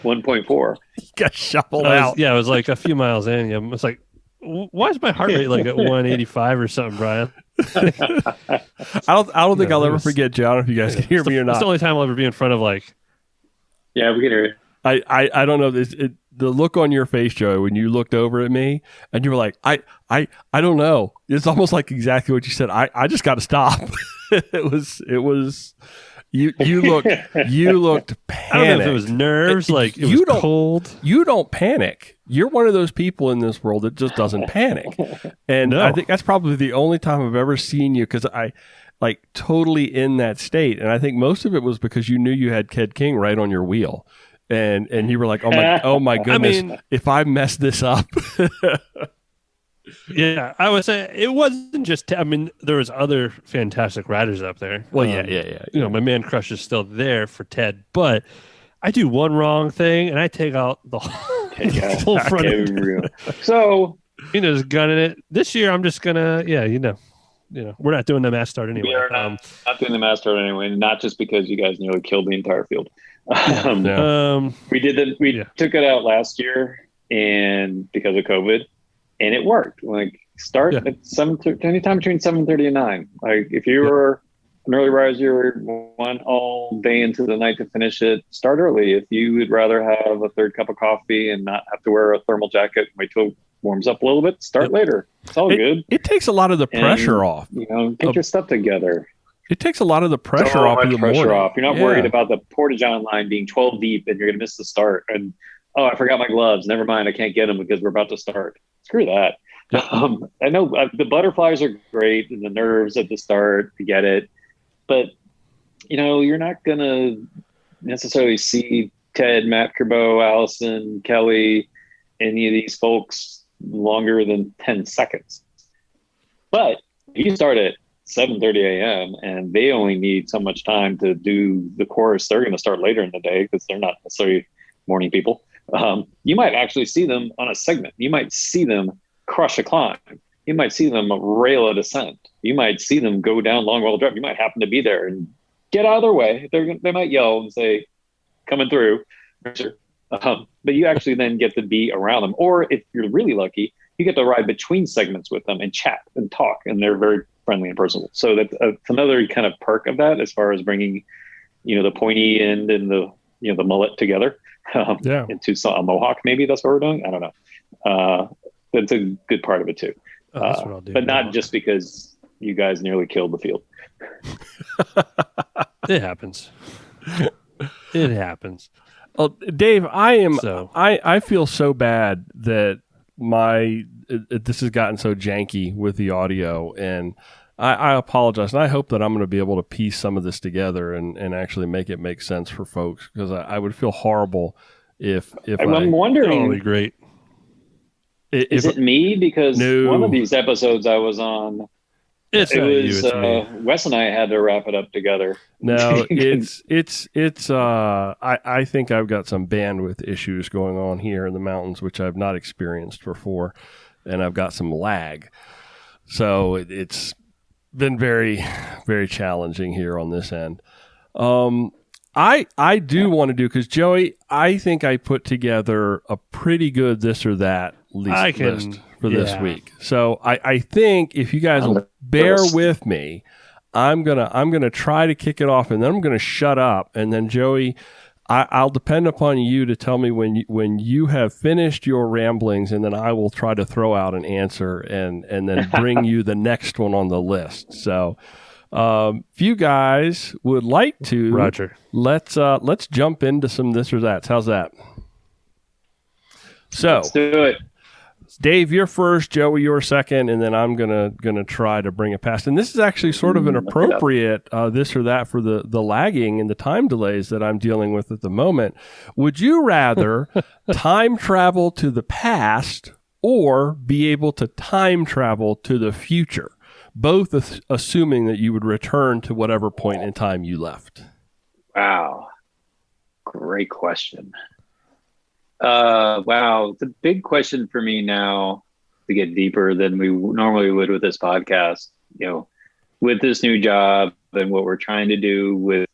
1.4. He got shuffled out. Yeah, it was like a few miles in. Yeah, it's like, why is my heart rate like at 185 or something, Brian? I don't think I'll ever forget, John, if you guys can hear me or not. It's the only time I'll ever be in front of like. Yeah, we can hear you. I don't know this. The look on your face, Joe, when you looked over at me and you were like, I don't know. It's almost like exactly what you said. I just got to stop. It was. You looked panicked. I don't know if it was nerves, like it was cold. You don't panic. You're one of those people in this world that just doesn't panic. And I think that's probably the only time I've ever seen you, because I like totally in that state. And I think most of it was because you knew you had Ked King right on your wheel. And you were like, oh my goodness, I mean, if I mess this up. Yeah, I would say it wasn't just. I mean, there was other fantastic riders up there. Well, yeah. You know, my man crush is still there for Ted, but I do one wrong thing and I take out the whole front end. So just gunning it. This year, I'm just gonna. Yeah, we're not doing the mass start anyway. We are not doing the mass start anyway. Not just because you guys nearly killed the entire field. We took it out last year, and because of COVID. And it worked. Like start at anytime between 7:30 and 9. Like if you were an early riser, went all day into the night to finish it, start early. If you would rather have a third cup of coffee and not have to wear a thermal jacket, wait till it warms up a little bit, start later. It's all good. It takes a lot of the pressure off. Get your stuff together. It takes a lot of the pressure off. You're not worried about the Porta-John line being 12 deep and you're going to miss the start. And I forgot my gloves. Never mind, I can't get them because we're about to start. Screw that. I know the butterflies are great and the nerves at the start, I get it. But, you're not going to necessarily see Ted, Matt Kerbeau, Allison, Kelly, any of these folks longer than 10 seconds. But if you start at 7:30 a.m. and they only need so much time to do the course, they're going to start later in the day because they're not necessarily morning people. You might actually see them on a segment. You might see them crush a climb. You might see them rail a descent. You might see them go down long roll drive. You might happen to be there and get out of their way. They might yell and say, coming through. But you actually then get to be around them. Or if you're really lucky, you get to ride between segments with them and chat and talk. And they're very friendly and personable. So that's another kind of perk of that as far as bringing, the pointy end and the mullet together. Into a mohawk, maybe that's what we're doing. I don't know. That's a good part of it too. That's what I'll do. But not just because you guys nearly killed the field. It happens. It happens. Well, Dave, I feel so bad that this has gotten so janky with the audio, and I apologize, and I hope that I'm going to be able to piece some of this together and actually make it make sense for folks, because I would feel horrible if I'm wondering. Totally great. Is it me? Because one of these episodes I was on, Wes and I had to wrap it up together. No, I think I've got some bandwidth issues going on here in the mountains, which I've not experienced before, and I've got some lag. So it's been very, very challenging here on this end. I do want to do, because Joey, I think I put together a pretty good this or that list for this week. So I think if you guys will bear with me, I'm gonna try to kick it off, and then I'm gonna shut up, and then Joey, I'll depend upon you to tell me when you have finished your ramblings, and then I will try to throw out an answer and then bring you the next one on the list. So if you guys would like to, Roger, let's jump into some this or that's. How's that? So let's do it. Dave, you're first. Joey, you're second, and then I'm gonna try to bring it past. And this is actually sort of an appropriate this or that for the lagging and the time delays that I'm dealing with at the moment. Would you rather time travel to the past or be able to time travel to the future? Both assuming that you would return to whatever point in time you left. Wow. Great question. Wow. It's a big question for me now to get deeper than we normally would with this podcast. With this new job and what we're trying to do with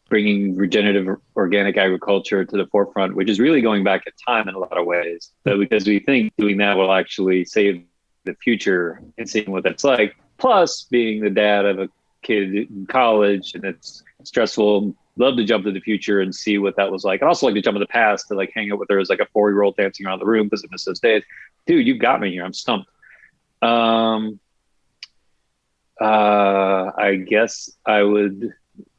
bringing regenerative organic agriculture to the forefront, which is really going back in time in a lot of ways. So because we think doing that will actually save the future and seeing what that's like. Plus, being the dad of a kid in college and it's stressful. Love to jump to the future and see what that was like. I'd also like to jump to the past to like hang out with her as like a 4-year-old dancing around the room because I miss those days. Dude, you've got me here. I'm stumped. I guess I would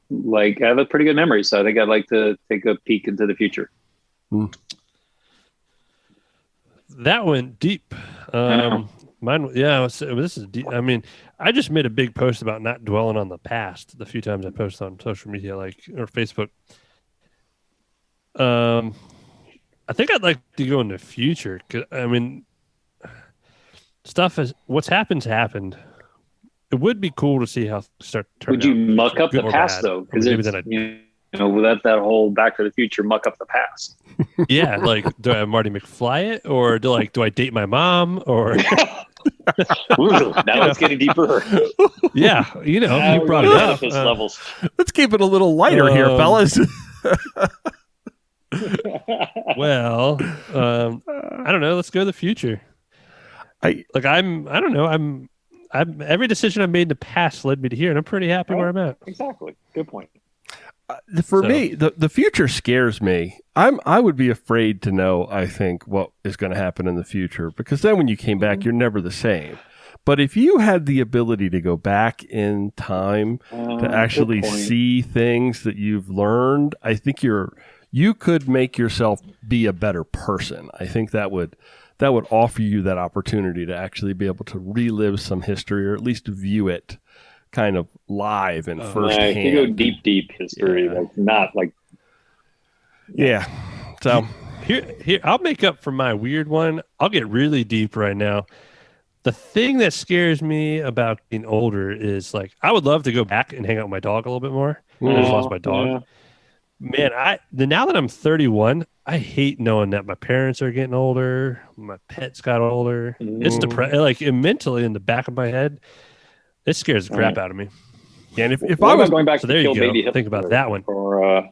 I have a pretty good memory, so I think I'd like to take a peek into the future. That went deep. Mine, yeah. This is deep. I mean, I just made a big post about not dwelling on the past the few times I post on social media, or Facebook. I think I'd like to go in the future. 'Cause, I mean, what's happened. It would be cool to see how start turning. Would you muck up the past though? Because without that whole Back to the Future, muck up the past. Yeah, do I have Marty McFly it, or do I date my mom, or? Ooh, now it's getting deeper. Yeah, you brought it up. Levels. Let's keep it a little lighter here, fellas. Well, I don't know. Let's go to the future. I don't know. Every decision I made in the past led me to here, and I'm pretty happy where I'm at. Exactly. Good point. For me, the future scares me. I would be afraid to know, I think, what is going to happen in the future, because then when you came back, you're never the same. But if you had the ability to go back in time to actually see things that you've learned, I think you could make yourself be a better person. I think that would offer you that opportunity to actually be able to relive some history, or at least view it kind of live and firsthand. You go deep history, Yeah. So here, I'll make up for my weird one. I'll get really deep right now. The thing that scares me about being older is I would love to go back and hang out with my dog a little bit more. I just lost my dog. Yeah. Man, now that I'm 31, I hate knowing that my parents are getting older. My pets got older. It's depressing. Mentally in the back of my head, it scares the crap out of me. Yeah, and if I was going back to there kill you go. baby Hitler, Think about that one. Or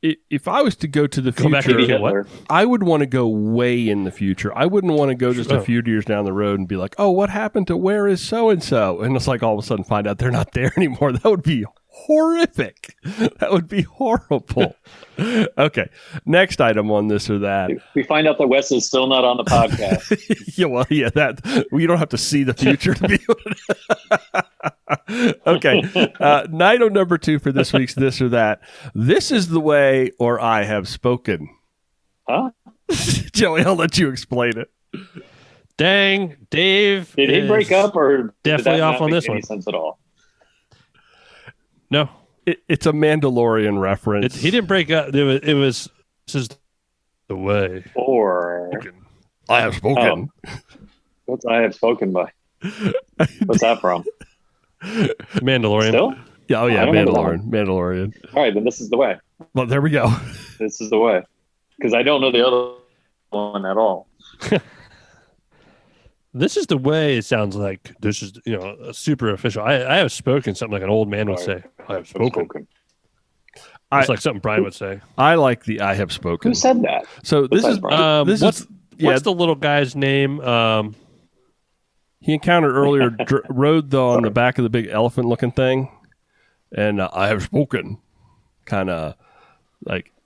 if I was to go to the future, I would want to go way in the future. I wouldn't want to go just a few years down the road and be like, oh, what happened to where is so-and-so? And it's all of a sudden find out they're not there anymore. That would be horrific. That would be horrible. Okay. Next item on this or that. We find out that Wes is still not on the podcast. That we don't have to see the future to be able to. Okay. Item number 2 for this week's this or that. This is the way, or I have spoken. Huh? Joey, I'll let you explain it. Dang, Dave. Did he break up, or definitely off on this one? Sense at all? No, it's a Mandalorian reference. He didn't break up. It was this is the way. Or I have spoken. What's I have spoken by? What's that from? Mandalorian. Still? Yeah, oh yeah, Mandalorian. All right, then this is the way. Well, there we go. This is the way, because I don't know the other one at all. This is the way. It sounds like this is a super official. I have spoken, something like an old man would say. I have spoken. It's like something Brian would say. I like the I have spoken. Who said that? So this is what's the little guy's name? He encountered earlier, rode on the back of the big elephant looking thing, and I have spoken, kind of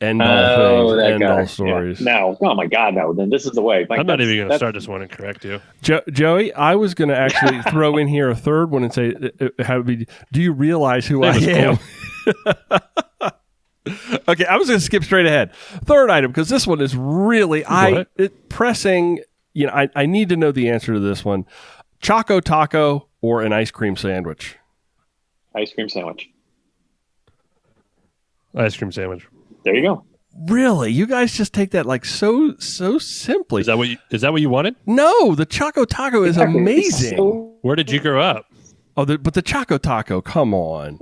end all things, end all stories. Yeah. Now, oh my God, no! Then this is the way. I'm not even going to start this one and correct you, Joey. I was going to actually throw in here a third one and say, do you realize who I am? Okay, I was going to skip straight ahead. Third item, because this one is really pressing. I need to know the answer to this one. Choco taco or an ice cream sandwich? Ice cream sandwich. Ice cream sandwich. There you go. Really? You guys just take that like so simply. Is that what you wanted? No, the Choco Taco is amazing. Where did you grow up? But the Choco Taco, come on.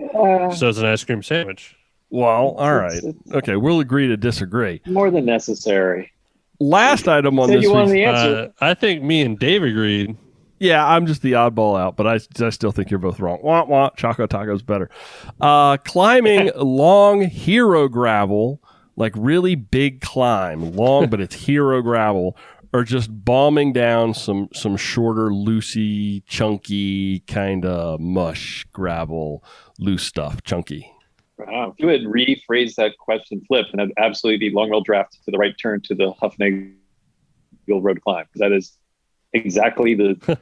So it's an ice cream sandwich. Well, all right. Okay, we'll agree to disagree. More than necessary. Last item on Said this you wanted week's- the answer. I think me and Dave agreed. Yeah, I'm just the oddball out, but I still think you're both wrong. Wah, wah, Choco Taco's better. Climbing long hero gravel, like really big climb, long, but it's hero gravel, or just bombing down some shorter, loosey, chunky kind of mush gravel, loose stuff, chunky. Wow. If you had rephrased that question flip, and it'd absolutely be long roll draft to the right turn to the Huffnagel road climb, because that is exactly the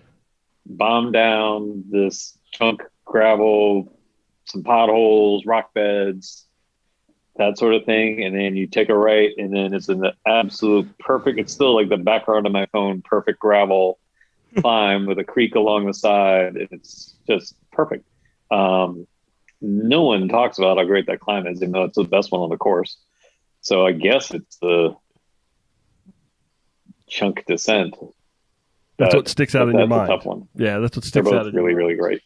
bomb down this chunk gravel, some potholes, rock beds, that sort of thing, and then you take a right, and then it's in the absolute perfect. It's still like the background of my phone, perfect gravel climb with a creek along the side, and it's just perfect. No one talks about how great that climb is, even though it's the best one on the course. So I guess it's the chunk descent. That's what sticks out in your mind. That's a tough one. Yeah, that's what They're sticks out. both really, really great.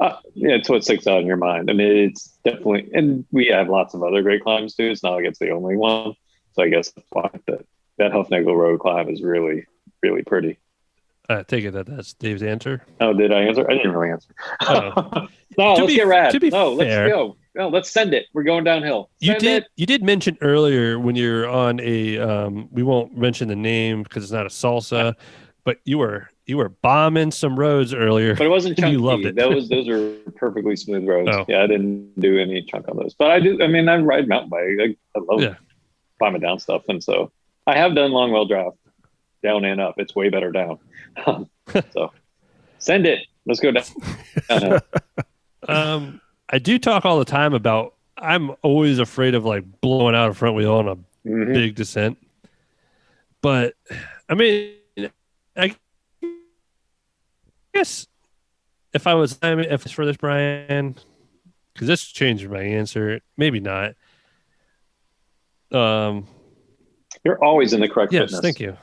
Yeah, it's what sticks out in your mind. I mean, it's definitely, and we have lots of other great climbs too. It's not like it's the only one. So I guess that's why that Huffnagel Road climb is really, really pretty. I take it that's Dave's answer. Oh, did I answer? I didn't really answer. Oh. No, let's get rad. To be No, let's fair, go. No, let's send it. We're going downhill. You Send did mention earlier when you're on a we won't mention the name because it's not a salsa, but you were bombing some roads earlier. But it wasn't chunky. You loved it. Those are perfectly smooth roads. Oh. Yeah, I didn't do any chunk on those. But I do. I mean, I ride mountain bike. I love climbing down stuff, and so I have done long well draft down and up. It's way better down. So send it. Let's go down. I do talk all the time about I'm always afraid of like blowing out a front wheel on a big descent. But I mean, I guess if it's for this, Brian, because this changed my answer, maybe not. You're always in the correct Yes, fitness. thank you.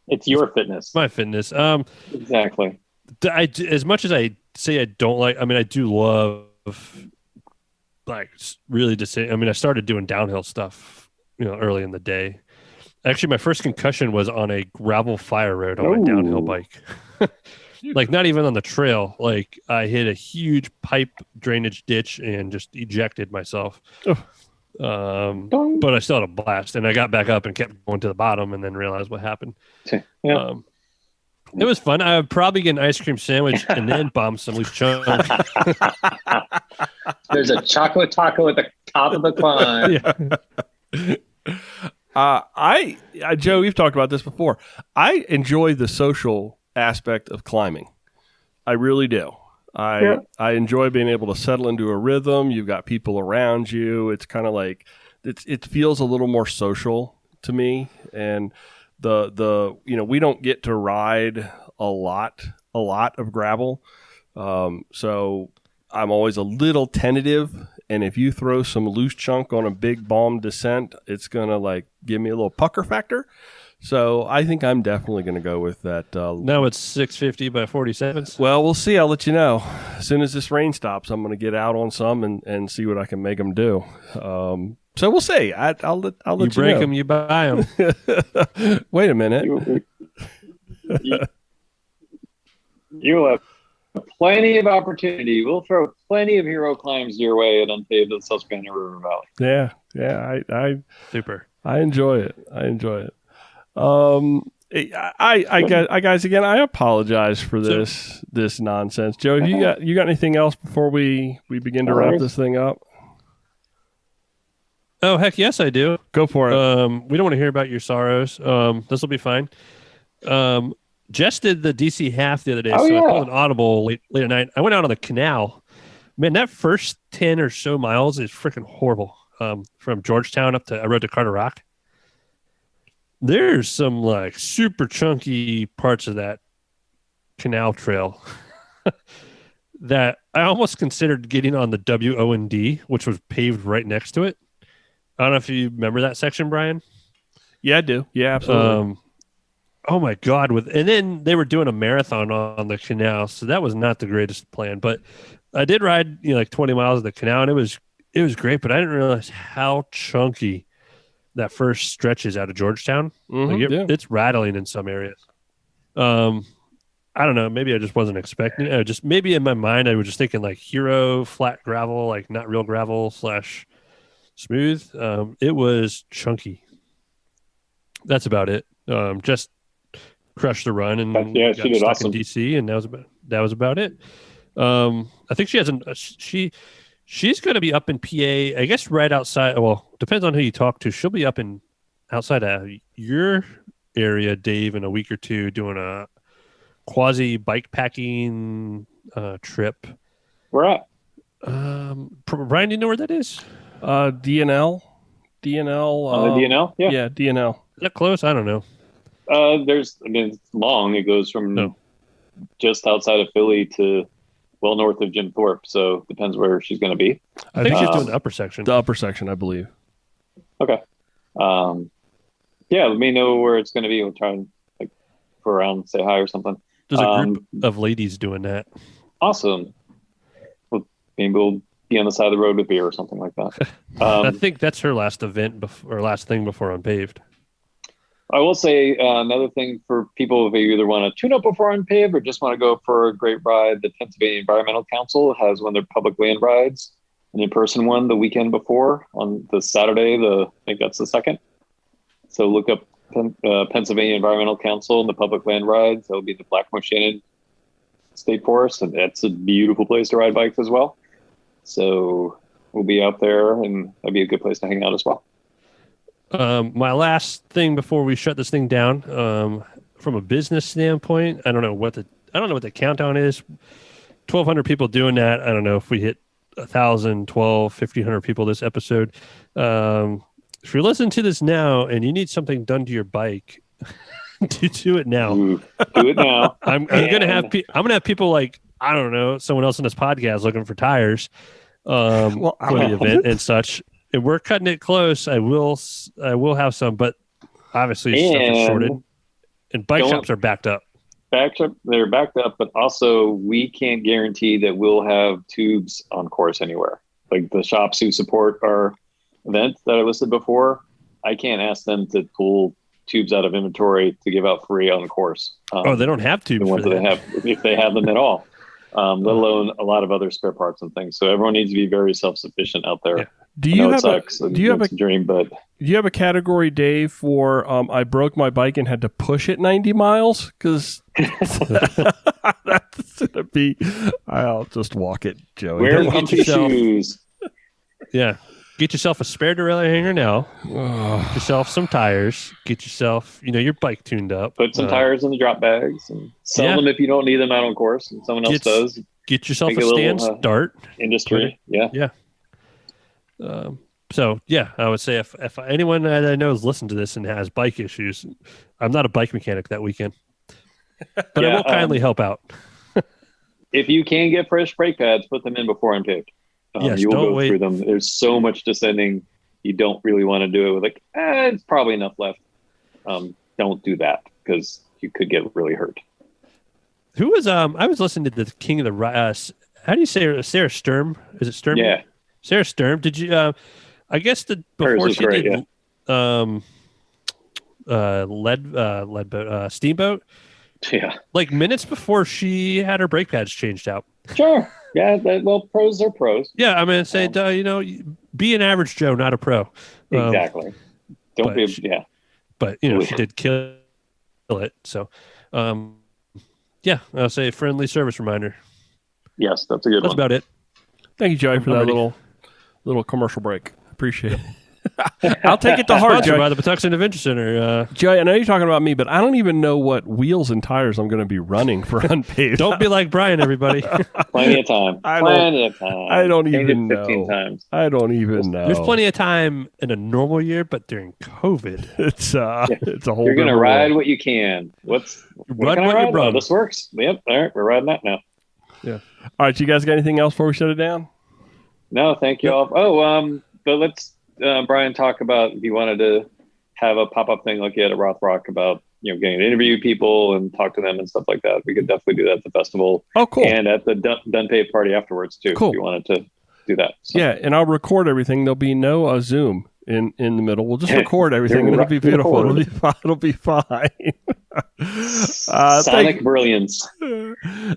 It's your fitness. My fitness. Exactly. As much as I say I don't like, I mean, I do love like really descent. I mean, I started doing downhill stuff, early in the day. Actually, my first concussion was on a gravel fire road on my downhill bike. Like not even on the trail. Like I hit a huge pipe drainage ditch and just ejected myself. But I still had a blast, and I got back up and kept going to the bottom, and then realized what happened. Yeah. It was fun. I would probably get an ice cream sandwich and then bomb some loose chunk. There's a chocolate taco at the top of the climb. Yeah. Joe, we've talked about this before. I enjoy the social aspect of climbing. I really do. I enjoy being able to settle into a rhythm. You've got people around you. It's kind of like it feels a little more social to me. And we don't get to ride a lot of gravel. So I'm always a little tentative. And if you throw some loose chunk on a big bomb descent, it's going to like give me a little pucker factor. So I think I'm definitely going to go with that. Now it's 650 by 47s. Well, we'll see. I'll let you know. As soon as this rain stops, I'm going to get out on some and see what I can make them do. So we'll see. I'll let you know. You break them, you buy them. Wait a minute. You'll have plenty of opportunity. We'll throw plenty of hero climbs your way at unPAved the Susquehanna River Valley. Yeah. I Super. I enjoy it. Guys, again, I apologize for this nonsense. Joe, have you got anything else before we begin to wrap this thing up? Oh, heck yes, I do. Go for it. We don't want to hear about your sorrows. This will be fine. Jess did the DC half the other day, I called an audible late at night. I went out on the canal. Man, that first 10 or so miles is freaking horrible. From Georgetown I rode to Carter Rock. there's some like super chunky parts of that canal trail that I almost considered getting on the WOND, which was paved right next to it. I don't know if you remember that section, Brian. Yeah, I do. Yeah, absolutely. Oh my God! And then they were doing a marathon on the canal, so that was not the greatest plan. But I did ride, like 20 miles of the canal, and it was great. But I didn't realize how chunky that first stretch is out of Georgetown. It's rattling in some areas. I don't know. Maybe I just wasn't expecting it. Just maybe in my mind, I was just thinking like Hero flat gravel, like not real gravel / smooth. It was chunky. That's about it. Just crushed the run and got she did stuck awesome in DC, and that was about it. I think she's going to be up in PA, I guess, right outside. Well, depends on who you talk to. She'll be up outside of your area, Dave, in a week or two, doing a quasi bike packing trip. Where at? Brian, do you know where that is? DNL. DNL? Yeah, DNL. Is that close? I don't know. It's long. It goes from just outside of Philly to well north of Jim Thorpe. So depends where she's going to be. I think she's doing the upper section. The upper section, I believe. Okay. Let me know where it's going to be. We'll try and go around, say hi or something. There's a group of ladies doing that. Awesome. Well, maybe we'll be on the side of the road with beer or something like that. I think that's her last event or last thing before unPAved. I will say another thing for people, if you either want to tune up before unPAved or just want to go for a great ride, the Pennsylvania Environmental Council has one of their public land rides, an in-person one the weekend before on the Saturday. I think that's the 2nd. So look up Pennsylvania Environmental Council and the public land rides. That'll be the Black Shannon State Forest, and that's a beautiful place to ride bikes as well. So we'll be out there, and that'd be a good place to hang out as well. My last thing before we shut this thing down, from a business standpoint, I don't know what the countdown is. 1,200 people doing that. I don't know if we hit 1,000, 12, 1,500 people this episode. If you're listening to this now and you need something done to your bike, do it now. Do it now. I'm gonna have people like, I don't know, someone else in this podcast looking for tires for the event and such. And we're cutting it close. I will have some, but obviously stuff is shorted, and bike shops are backed up. They're backed up, but also we can't guarantee that we'll have tubes on course anywhere. Like the shops who support our event that I listed before, I can't ask them to pull tubes out of inventory to give out free on the course. They don't have tubes. The ones that they have, if they have them at all, let alone a lot of other spare parts and things. So everyone needs to be very self-sufficient out there. Yeah. Do you have a category, Dave, for I broke my bike and had to push it 90 miles? Because that's gonna be. I'll just walk it, Joey. Wear comfy shoes. Yeah, get yourself a spare derailleur hanger now. Get yourself some tires. Get yourself, your bike tuned up. Put some tires in the drop bags and sell them if you don't need them out on course, and someone else does. Get yourself a stand start. Industry, yeah. I would say if anyone that I know has listened to this and has bike issues, I'm not a bike mechanic that weekend, but I will kindly help out. If you can get fresh brake pads, put them in before unPAved. Yes, you will go through them. There's so much descending. You don't really want to do it with it's probably enough left. Don't do that because you could get really hurt. Who was I was listening to the King of the how do you say her? Sarah Sturm? Is it Sturm? Yeah. Sarah Sturm, did you? I guess before she did lead boat, steamboat. Yeah. Like minutes before she had her brake pads changed out. Sure. Yeah. Pros are pros. Yeah, I'm gonna say, be an average Joe, not a pro. Exactly. Don't be. Yeah. But she did kill it. So, I'll say friendly service reminder. Yes, that's a good one. That's about it. Thank you, Joey, for that little commercial break. Appreciate it. I'll take it to heart, Sponsored Joey. by the Patuxent Adventure Center. Joey, I know you're talking about me, but I don't even know what wheels and tires I'm going to be running for unPAved. Don't be like Brian, everybody. Plenty of time. I don't Change even it 15 know. times. I don't even know. There's plenty of time in a normal year, but during COVID, It's a whole. You're going to different ride world. what you can. What run can I what ride? you brung. Oh, this works. Yep. All right. We're riding that now. All right, you guys got anything else before we shut it down? No, thank you all. Oh, but let's, Brian, talk about if you wanted to have a pop-up thing like you had at Rothrock about, getting to interview people and talk to them and stuff like that. We could definitely do that at the festival. Oh, cool. And at the unPAved party afterwards too. Cool. If you wanted to do that. So. Yeah, and I'll record everything. There'll be no Zoom in the middle. We'll just record everything, and it'll be beautiful. It'll be fine. It'll be fine. Sonic brilliance.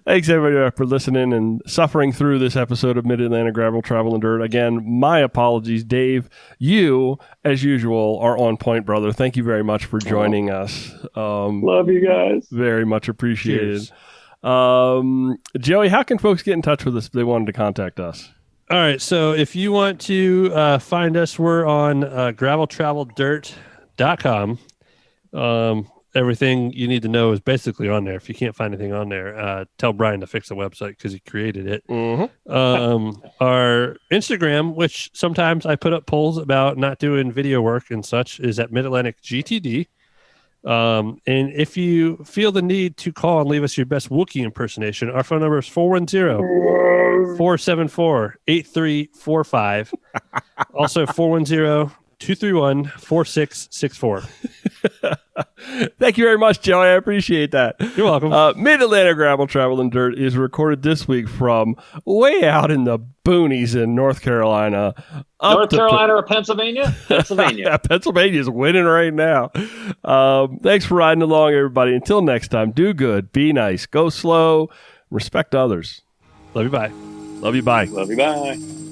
Thanks everybody for listening and suffering through this episode of Mid-Atlantic Gravel Travel and Dirt. Again, my apologies, Dave. You, as usual, are on point, brother. Thank you very much for joining us. Love you guys. Very much appreciated. Cheers. Joey, how can folks get in touch with us if they wanted to contact us? All right. So if you want to find us, we're on graveltraveldirt.com. Everything you need to know is basically on there. If you can't find anything on there, tell Brian to fix the website because he created it. Mm-hmm. Our Instagram, which sometimes I put up polls about not doing video work and such, is at Mid-Atlantic GTD. And if you feel the need to call and leave us your best Wookiee impersonation, our phone number is 410-474-8345. Also 410-231-4664. Thank you very much, Joey. I appreciate that. You're welcome. Mid-Atlantic Gravel Travel and Dirt is recorded this week from way out in the boonies in North Carolina. North Carolina or Pennsylvania? Pennsylvania. Pennsylvania's winning right now. Thanks for riding along, everybody. Until next time, do good, be nice, go slow, respect others. Love you. Bye. Love you. Bye. Love you. Bye.